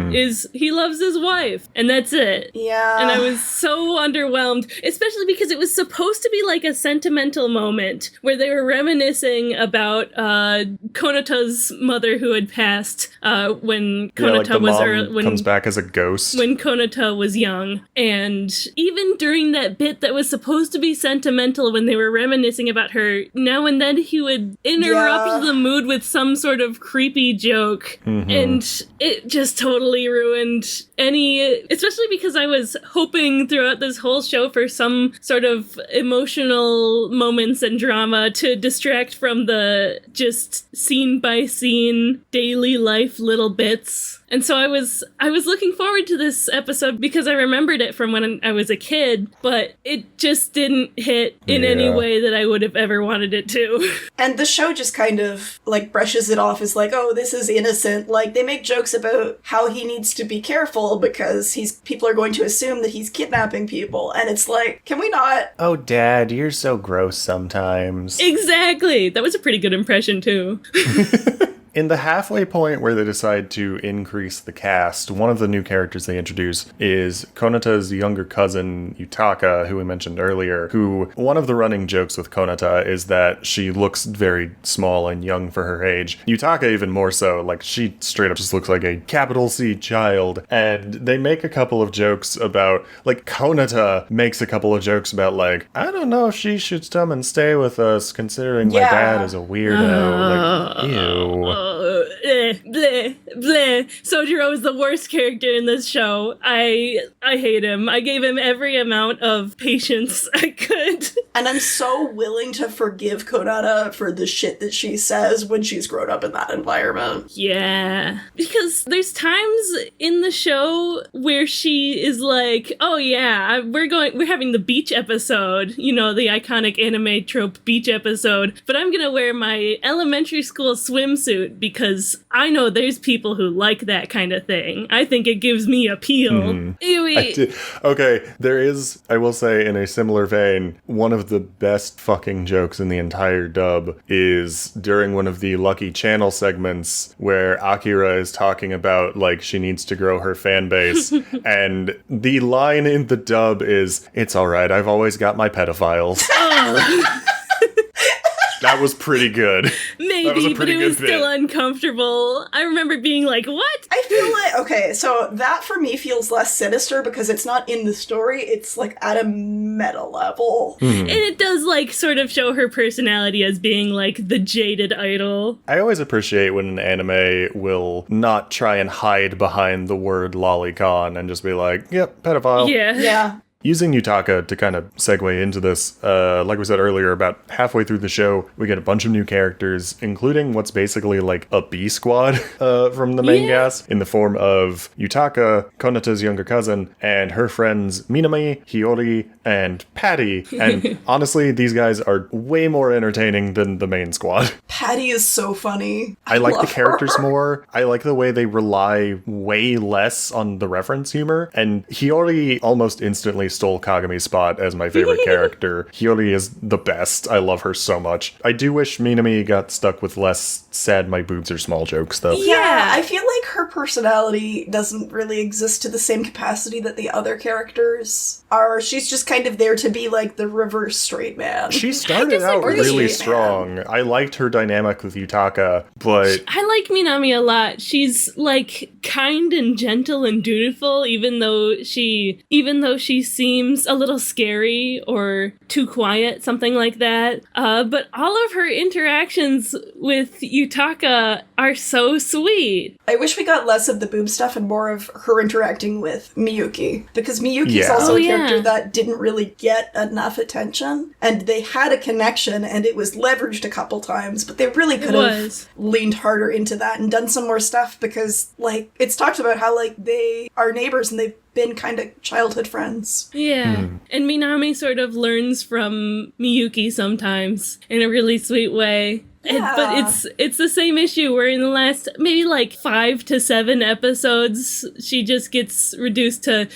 he loves his wife, and that's it. Yeah. And I was so underwhelmed, especially because it was supposed to be like a sentimental moment where they were reminiscing about Konata's mother who had passed when Konata comes back as a ghost. When Konata was young. And even during that bit that was supposed to be sentimental when they were reminiscing about her, now and then he would interrupt the mood with some sort of creepy joke. And it just totally ruined especially because I was hoping throughout this whole show for some sort of emotional moments and drama to distract from the just scene by scene daily life little bits. And so I was looking forward to this episode because I remembered it from when I was a kid, but it just didn't hit in any way that I would have ever wanted it to. And the show just kind of, like, brushes it off as like, oh, this is innocent. Like, they make jokes about how he needs to be careful because people are going to assume that he's kidnapping people. And it's like, can we not? Oh, Dad, you're so gross sometimes. Exactly. That was a pretty good impression, too. In the halfway point where they decide to increase the cast, one of the new characters they introduce is Konata's younger cousin, Yutaka, who we mentioned earlier, who one of the running jokes with Konata is that she looks very small and young for her age. Yutaka even more so, like she straight up just looks like a capital C child. And they make a couple of jokes about, like Konata makes a couple of jokes about like, I don't know if she should come and stay with us considering my dad is a weirdo. Like, ew. Bleh, bleh. Sojiro is the worst character in this show. I hate him. I gave him every amount of patience I could. And I'm so willing to forgive Konata for the shit that she says when she's grown up in that environment. Yeah. Because there's times in the show where she is like, oh yeah, we're having the beach episode, you know, the iconic anime trope beach episode, but I'm gonna wear my elementary school swimsuit because I know there's people who like that kind of thing. I think it gives me appeal. Okay, there is, I will say, in a similar vein, one of the best fucking jokes in the entire dub is during one of the Lucky Channel segments where Akira is talking about, like, she needs to grow her fan base, and the line in the dub is, "It's alright, I've always got my pedophiles." Oh. That was pretty good. Maybe, but it was still uncomfortable. I remember being like, what? I feel like, okay, so that for me feels less sinister because it's not in the story, it's like at a meta level. And it does like sort of show her personality as being like the jaded idol. I always appreciate when an anime will not try and hide behind the word lolicon and just be like, yep, pedophile. Yeah. Using Yutaka to kind of segue into this, like we said earlier, about halfway through the show, we get a bunch of new characters, including what's basically like a B squad from the main cast, in the form of Yutaka, Konata's younger cousin, and her friends Minami, Hiyori, and Patty. And honestly, these guys are way more entertaining than the main squad. Patty is so funny. I like the characters her more. I like the way they rely way less on the reference humor. And Hiyori almost instantly stole Kagami's spot as my favorite character. Hiyori is the best. I love her so much. I do wish Minami got stuck with less sad my boobs are small jokes, though. Yeah, I feel like her personality doesn't really exist to the same capacity that the other characters are. She's just kind of there to be like the reverse straight man. She started out really strong. I liked her dynamic with Yutaka, but I like Minami a lot. She's like kind and gentle and dutiful, even though she seems a little scary or too quiet, something like that. But all of her interactions with Yutaka are so sweet. I wish we got less of the boob stuff and more of her interacting with Miyuki, because Miyuki's also a character that didn't really get enough attention, and they had a connection and it was leveraged a couple times, but they really could have leaned harder into that and done some more stuff, because like it's talked about how like they are neighbors and they've been kind of childhood friends. Yeah. And Minami sort of learns from Miyuki sometimes in a really sweet way. But it's the same issue where in the last maybe like 5 to 7 episodes, she just gets reduced to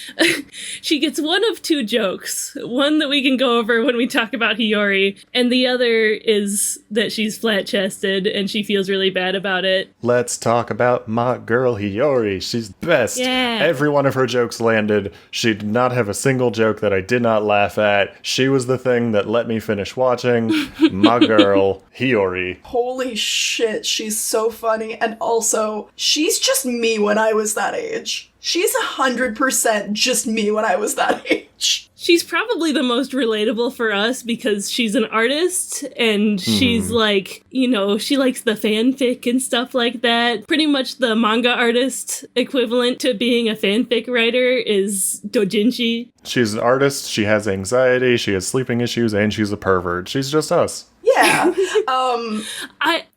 she gets one of 2 jokes. One that we can go over when we talk about Hiyori, and the other is that she's flat-chested and she feels really bad about it. Let's talk about my girl Hiyori. She's the best. Yeah. Every one of her jokes landed. She did not have a single joke that I did not laugh at. She was the thing that let me finish watching. My girl Hiyori. Holy shit, she's so funny. And also, she's just me when I was that age. She's 100% just me when I was that age. She's probably the most relatable for us because she's an artist and she's like, you know, she likes the fanfic and stuff like that. Pretty much the manga artist equivalent to being a fanfic writer is doujinshi. She's an artist, she has anxiety, she has sleeping issues, and she's a pervert. She's just us. Yeah.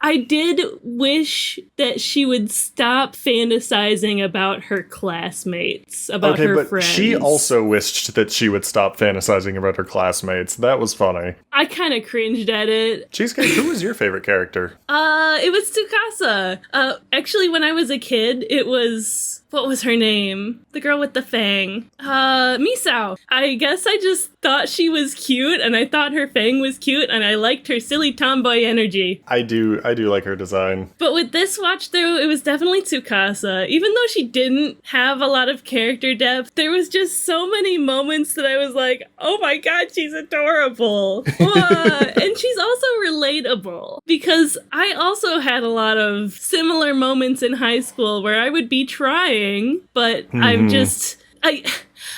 I did wish that she would stop fantasizing about her classmates, about her friends. She also wished that she would stop fantasizing about her classmates. That was funny. I kind of cringed at it. Cheesecake, who was your favorite character? It was Tsukasa. Actually, when I was a kid, it was... What was her name? The girl with the fang. Misao. I guess I just thought she was cute, and I thought her fang was cute, and I liked her silly tomboy energy. I do like her design. But with this watch through, it was definitely Tsukasa. Even though she didn't have a lot of character depth, there was just so many moments that I was like, oh my god, she's adorable. And she's also relatable, because I also had a lot of similar moments in high school where I would be trying, but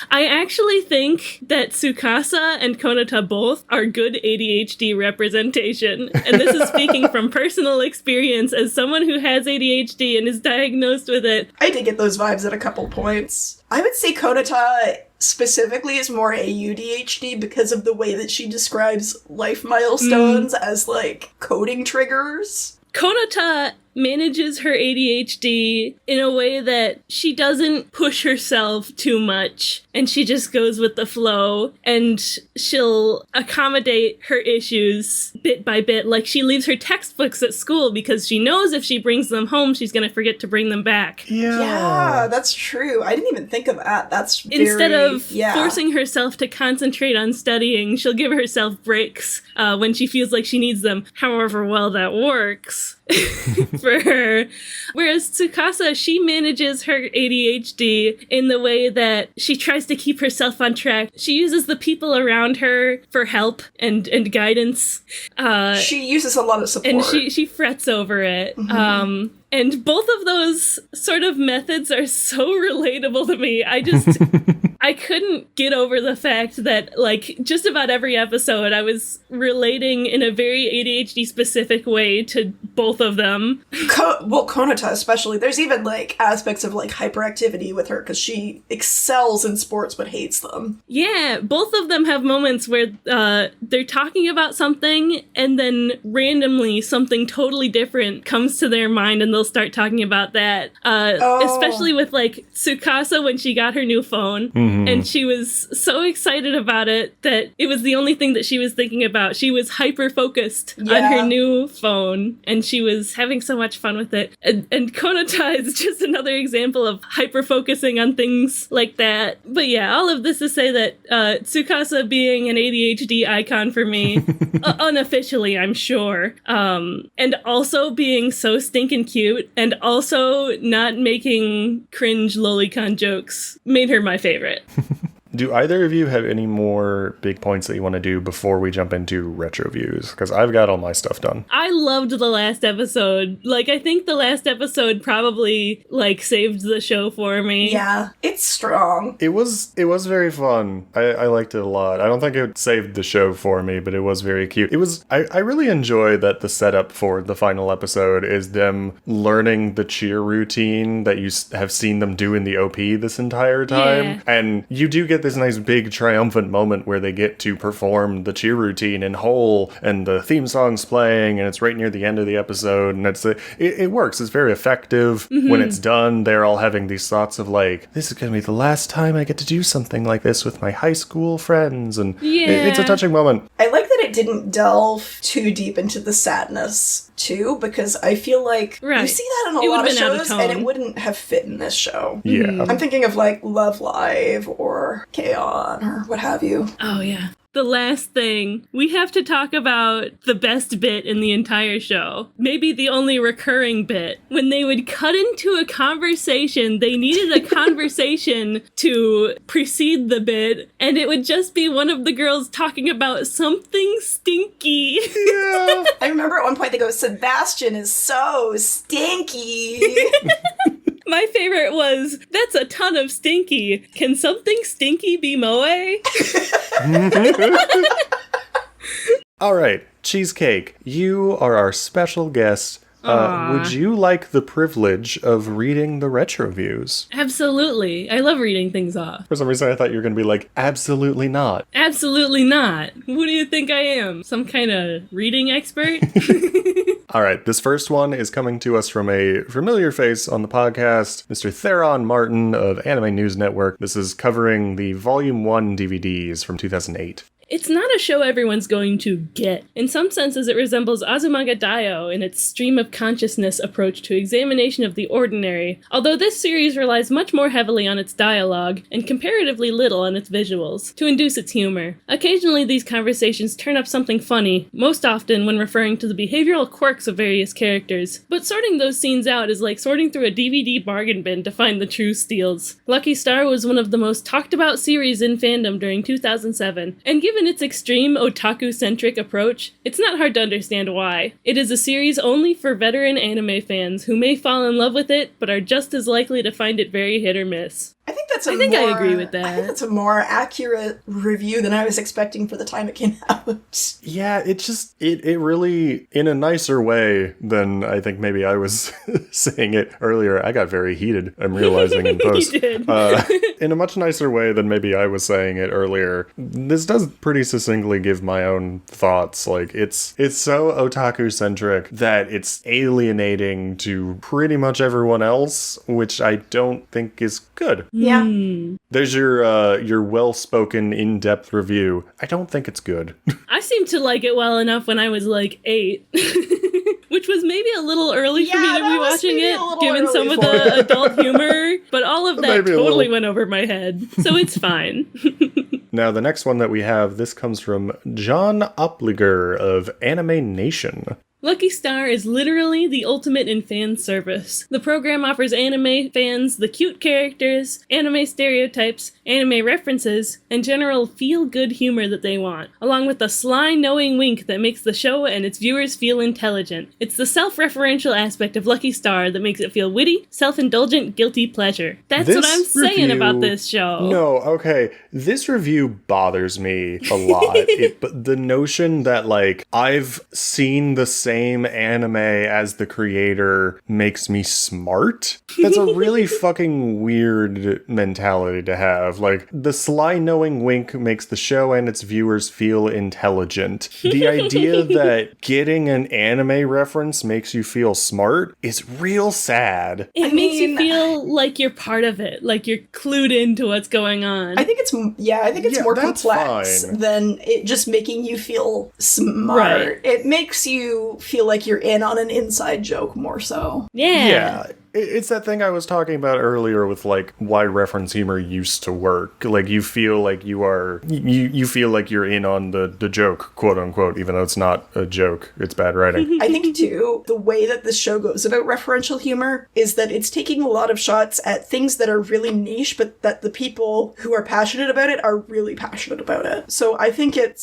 I actually think that Tsukasa and Konata both are good ADHD representation. And this is speaking from personal experience as someone who has ADHD and is diagnosed with it. I did get those vibes at a couple points. I would say Konata specifically is more AUDHD because of the way that she describes life milestones as, like, coding triggers. Konata manages her ADHD in a way that she doesn't push herself too much, and she just goes with the flow, and she'll accommodate her issues bit by bit. Like, she leaves her textbooks at school because she knows if she brings them home, she's going to forget to bring them back. Yeah, that's true. I didn't even think of that. That's very... Instead of forcing herself to concentrate on studying, she'll give herself breaks when she feels like she needs them, however well that works. For her. Whereas Tsukasa, she manages her ADHD in the way that she tries to keep herself on track. She uses the people around her for help and guidance. She uses a lot of support. And she frets over it. Mm-hmm. And both of those sort of methods are so relatable to me. I couldn't get over the fact that, like, just about every episode I was relating in a very ADHD specific way to both of them. Konata especially. There's even, like, aspects of, like, hyperactivity with her because she excels in sports but hates them. Yeah, both of them have moments where they're talking about something and then randomly something totally different comes to their mind and they'll start talking about that. Especially with, like, Tsukasa when she got her new phone. Mm-hmm. And she was so excited about it that it was the only thing that she was thinking about. She was hyper-focused on her new phone, and she was having so much fun with it. And Konata is just another example of hyper-focusing on things like that. But yeah, all of this to say that Tsukasa being an ADHD icon for me, unofficially, I'm sure, and also being so stinking cute, and also not making cringe lolicon jokes, made her my favorite. Do either of you have any more big points that you want to do before we jump into retro views? Because I've got all my stuff done. I loved the last episode. Like, I think the last episode probably, like, saved the show for me. Yeah, it's strong. It was very fun. I liked it a lot. I don't think it saved the show for me, but it was very cute. I really enjoy that the setup for the final episode is them learning the cheer routine that you have seen them do in the OP this entire time. Yeah. And you do get this nice big triumphant moment where they get to perform the cheer routine in whole, and the theme song's playing, and it's right near the end of the episode, and it works. It's very effective. Mm-hmm. When it's done, they're all having these thoughts of, like, this is gonna be the last time I get to do something like this with my high school friends, and it's a touching moment. I like that it it didn't delve too deep into the sadness, too, because I feel like you see that in a lot of shows, and it wouldn't have fit in this show. Yeah. I'm thinking of, like, Love Live or K-On! Or what have you. Oh, yeah. The last thing, we have to talk about the best bit in the entire show. Maybe the only recurring bit. When they would cut into a conversation, they needed a conversation to precede the bit, and it would just be one of the girls talking about something stinky. Yeah. I remember at one point they go, Sebastian is so stinky. My favorite was, that's a ton of stinky. Can something stinky be moe? All right, Cheesecake, you are our special guest. Would you like the privilege of reading the retro views? Absolutely. I love reading things off. For some reason, I thought you were going to be like, absolutely not. Absolutely not. Who do you think I am? Some kind of reading expert? All right, this first one is coming to us from a familiar face on the podcast, Mr. Theron Martin of Anime News Network. This is covering the Volume 1 DVDs from 2008. It's not a show everyone's going to get. In some senses, it resembles Azumanga Daioh in its stream of consciousness approach to examination of the ordinary, although this series relies much more heavily on its dialogue and comparatively little on its visuals to induce its humor. Occasionally, these conversations turn up something funny, most often when referring to the behavioral quirks of various characters, but sorting those scenes out is like sorting through a DVD bargain bin to find the true steals. Lucky Star was one of the most talked about series in fandom during 2007, and given its extreme otaku-centric approach, it's not hard to understand why. It is a series only for veteran anime fans who may fall in love with it, but are just as likely to find it very hit or miss. I I agree with that. I think that's a more accurate review than I was expecting for the time it came out. Yeah, it really, in a nicer way than I think maybe I was saying it earlier. I got very heated, I'm realizing in post. You did. In a much nicer way than maybe I was saying it earlier. This does pretty succinctly give my own thoughts. Like, it's so otaku-centric that it's alienating to pretty much everyone else, which I don't think is good. Yeah. There's your well-spoken, in-depth review. I don't think it's good. I seemed to like it well enough when I was like 8. Which was maybe a little early for me to be watching it, given some of the adult humor, but all of that Maybe totally went over my head, so it's fine. Now, the next one that we have, this comes from John Opliger of Anime Nation. Lucky Star is literally the ultimate in fan service. The program offers anime fans the cute characters, anime stereotypes, anime references, and general feel-good humor that they want, along with the sly, knowing wink that makes the show and its viewers feel intelligent. It's the self-referential aspect of Lucky Star that makes it feel witty, self-indulgent, guilty pleasure. That's what I'm saying about this show. No, okay. This review bothers me a lot. But the notion that, like, I've seen the same anime as the creator makes me smart? That's a really fucking weird mentality to have. Like, the sly knowing wink makes the show and its viewers feel intelligent. The idea that getting an anime reference makes you feel smart is real sad. It makes you feel like you're part of it, like you're clued into what's going on. I think it's more complex than it just making you feel smart. Right. It makes you feel like you're in on an inside joke more so. Yeah. It's that thing I was talking about earlier with, like, why reference humor used to work. Like, you feel like you feel like you're in on the joke, quote unquote, even though it's not a joke. It's bad writing. I think, too, the way that this show goes about referential humor is that it's taking a lot of shots at things that are really niche, but that the people who are passionate about it are really passionate about it. So I think it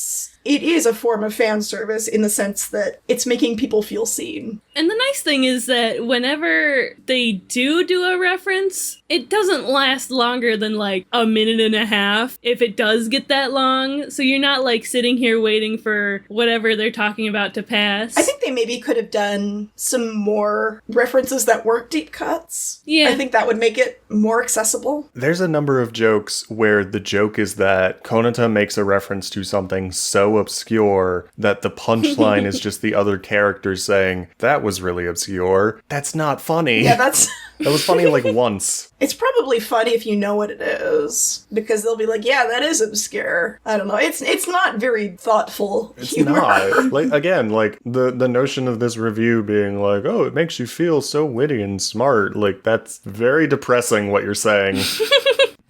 is a form of fan service in the sense that it's making people feel seen. And the nice thing is that whenever they do a reference, it doesn't last longer than like a minute and a half if it does get that long. So you're not like sitting here waiting for whatever they're talking about to pass. I think they maybe could have done some more references that weren't deep cuts. Yeah. I think that would make it more accessible. There's a number of jokes where the joke is that Konata makes a reference to something so so obscure that the punchline is just the other characters saying, that was really obscure. That's not funny. Yeah, that's... That was funny like once. It's probably funny if you know what it is, because they'll be like, yeah, that is obscure. I don't know. It's not very thoughtful humor. Not. Like, again, like, the notion of this review being like, oh, it makes you feel so witty and smart, like, that's very depressing what you're saying.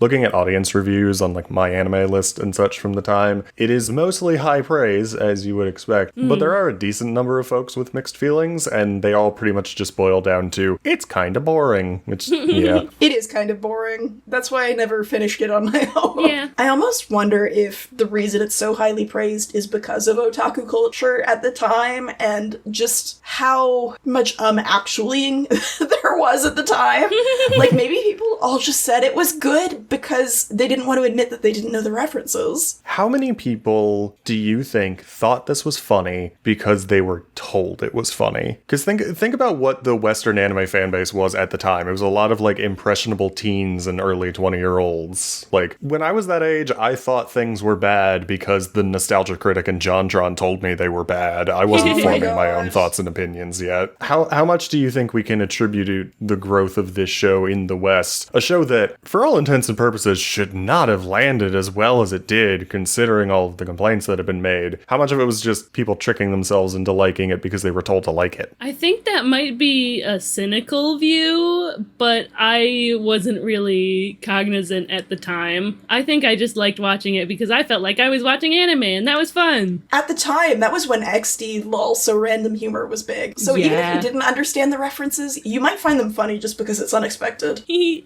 Looking at audience reviews on like My Anime List and such from the time, it is mostly high praise, as you would expect, but there are a decent number of folks with mixed feelings, and they all pretty much just boil down to, it's kinda boring, which, yeah. It is kind of boring. That's why I never finished it on my own. Yeah. I almost wonder if the reason it's so highly praised is because of otaku culture at the time, and just how much actuallying there was at the time. Like, maybe people all just said it was good because they didn't want to admit that they didn't know the references. How many people do you think thought this was funny because they were told it was funny? Because think about what the Western anime fan base was at the time. It was a lot of like impressionable teens and early 20-year-olds. Like, when I was that age, I thought things were bad because the Nostalgia Critic and JonTron told me they were bad. I wasn't forming my own thoughts and opinions yet. How much do you think we can attribute the growth of this show in the West? A show that, for all intents and purposes, should not have landed as well as it did, considering all of the complaints that have been made. How much of it was just people tricking themselves into liking it because they were told to like it? I think that might be a cynical view, but I wasn't really cognizant at the time. I think I just liked watching it because I felt like I was watching anime, and that was fun. At the time, that was when XD, lol, so random humor was big. So even if you didn't understand the references, you might find them funny just because it's unexpected.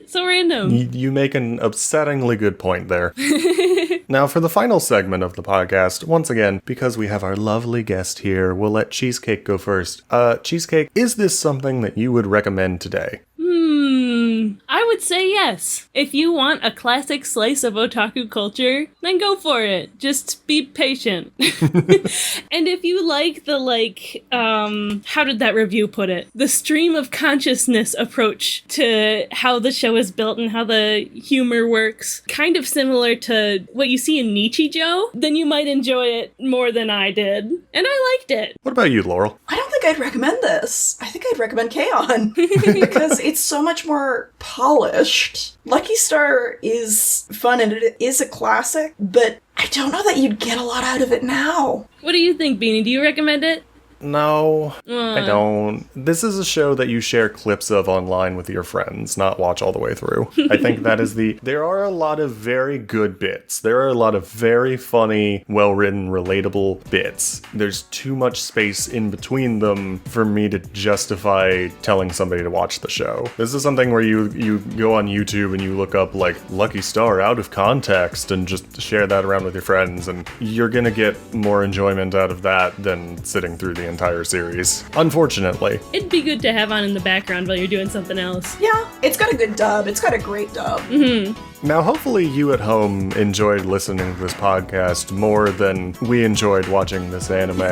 So random. You make an upsettingly good point there. Now, for the final segment of the podcast, once again, because we have our lovely guest here, we'll let Cheesecake go first. Cheesecake, is this something that you would recommend today? I would say yes. If you want a classic slice of otaku culture, then go for it. Just be patient. And if you like the, how did that review put it? The stream of consciousness approach to how the show is built and how the humor works, kind of similar to what you see in Nichijou, then you might enjoy it more than I did. And I liked it. What about you, Laurel? I don't think I'd recommend this. I think I'd recommend K-On! Because it's so much more polished. Lucky Star is fun and it is a classic, but I don't know that you'd get a lot out of it now. What do you think, Beanie? Do you recommend it? No, I don't. This is a show that you share clips of online with your friends, not watch all the way through. I think that is there are a lot of very good bits. There are a lot of very funny, well-written, relatable bits. There's too much space in between them for me to justify telling somebody to watch the show. This is something where you go on YouTube and you look up, like, Lucky Star out of context and just share that around with your friends, and you're gonna get more enjoyment out of that than sitting through the entire series, unfortunately. It'd be good to have on in the background while you're doing something else. Yeah, it's got a good dub. It's got a great dub. Now, hopefully you at home enjoyed listening to this podcast more than we enjoyed watching this anime.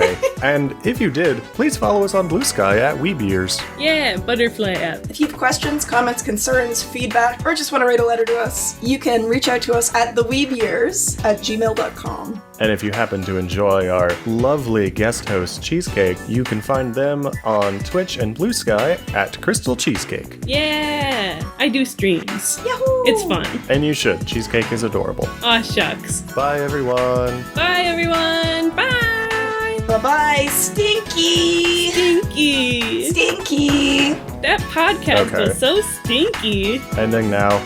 And if you did, please follow us on Blue Sky at Weeb Ears. Yeah, Butterfly app. If you have questions, comments, concerns, feedback, or just want to write a letter to us, you can reach out to us at theweebyears@gmail.com. And if you happen to enjoy our lovely guest host, Cheesecake, you can find them on Twitch and Blue Sky at CrystalCheesecake. Yeah, I do streams. Yahoo! It's fun. And you should. Cheesecake is adorable. Aw, shucks. Bye, everyone. Bye, everyone. Bye. Bye-bye, Stinky! Stinky. Stinky! That podcast was so stinky. Ending now.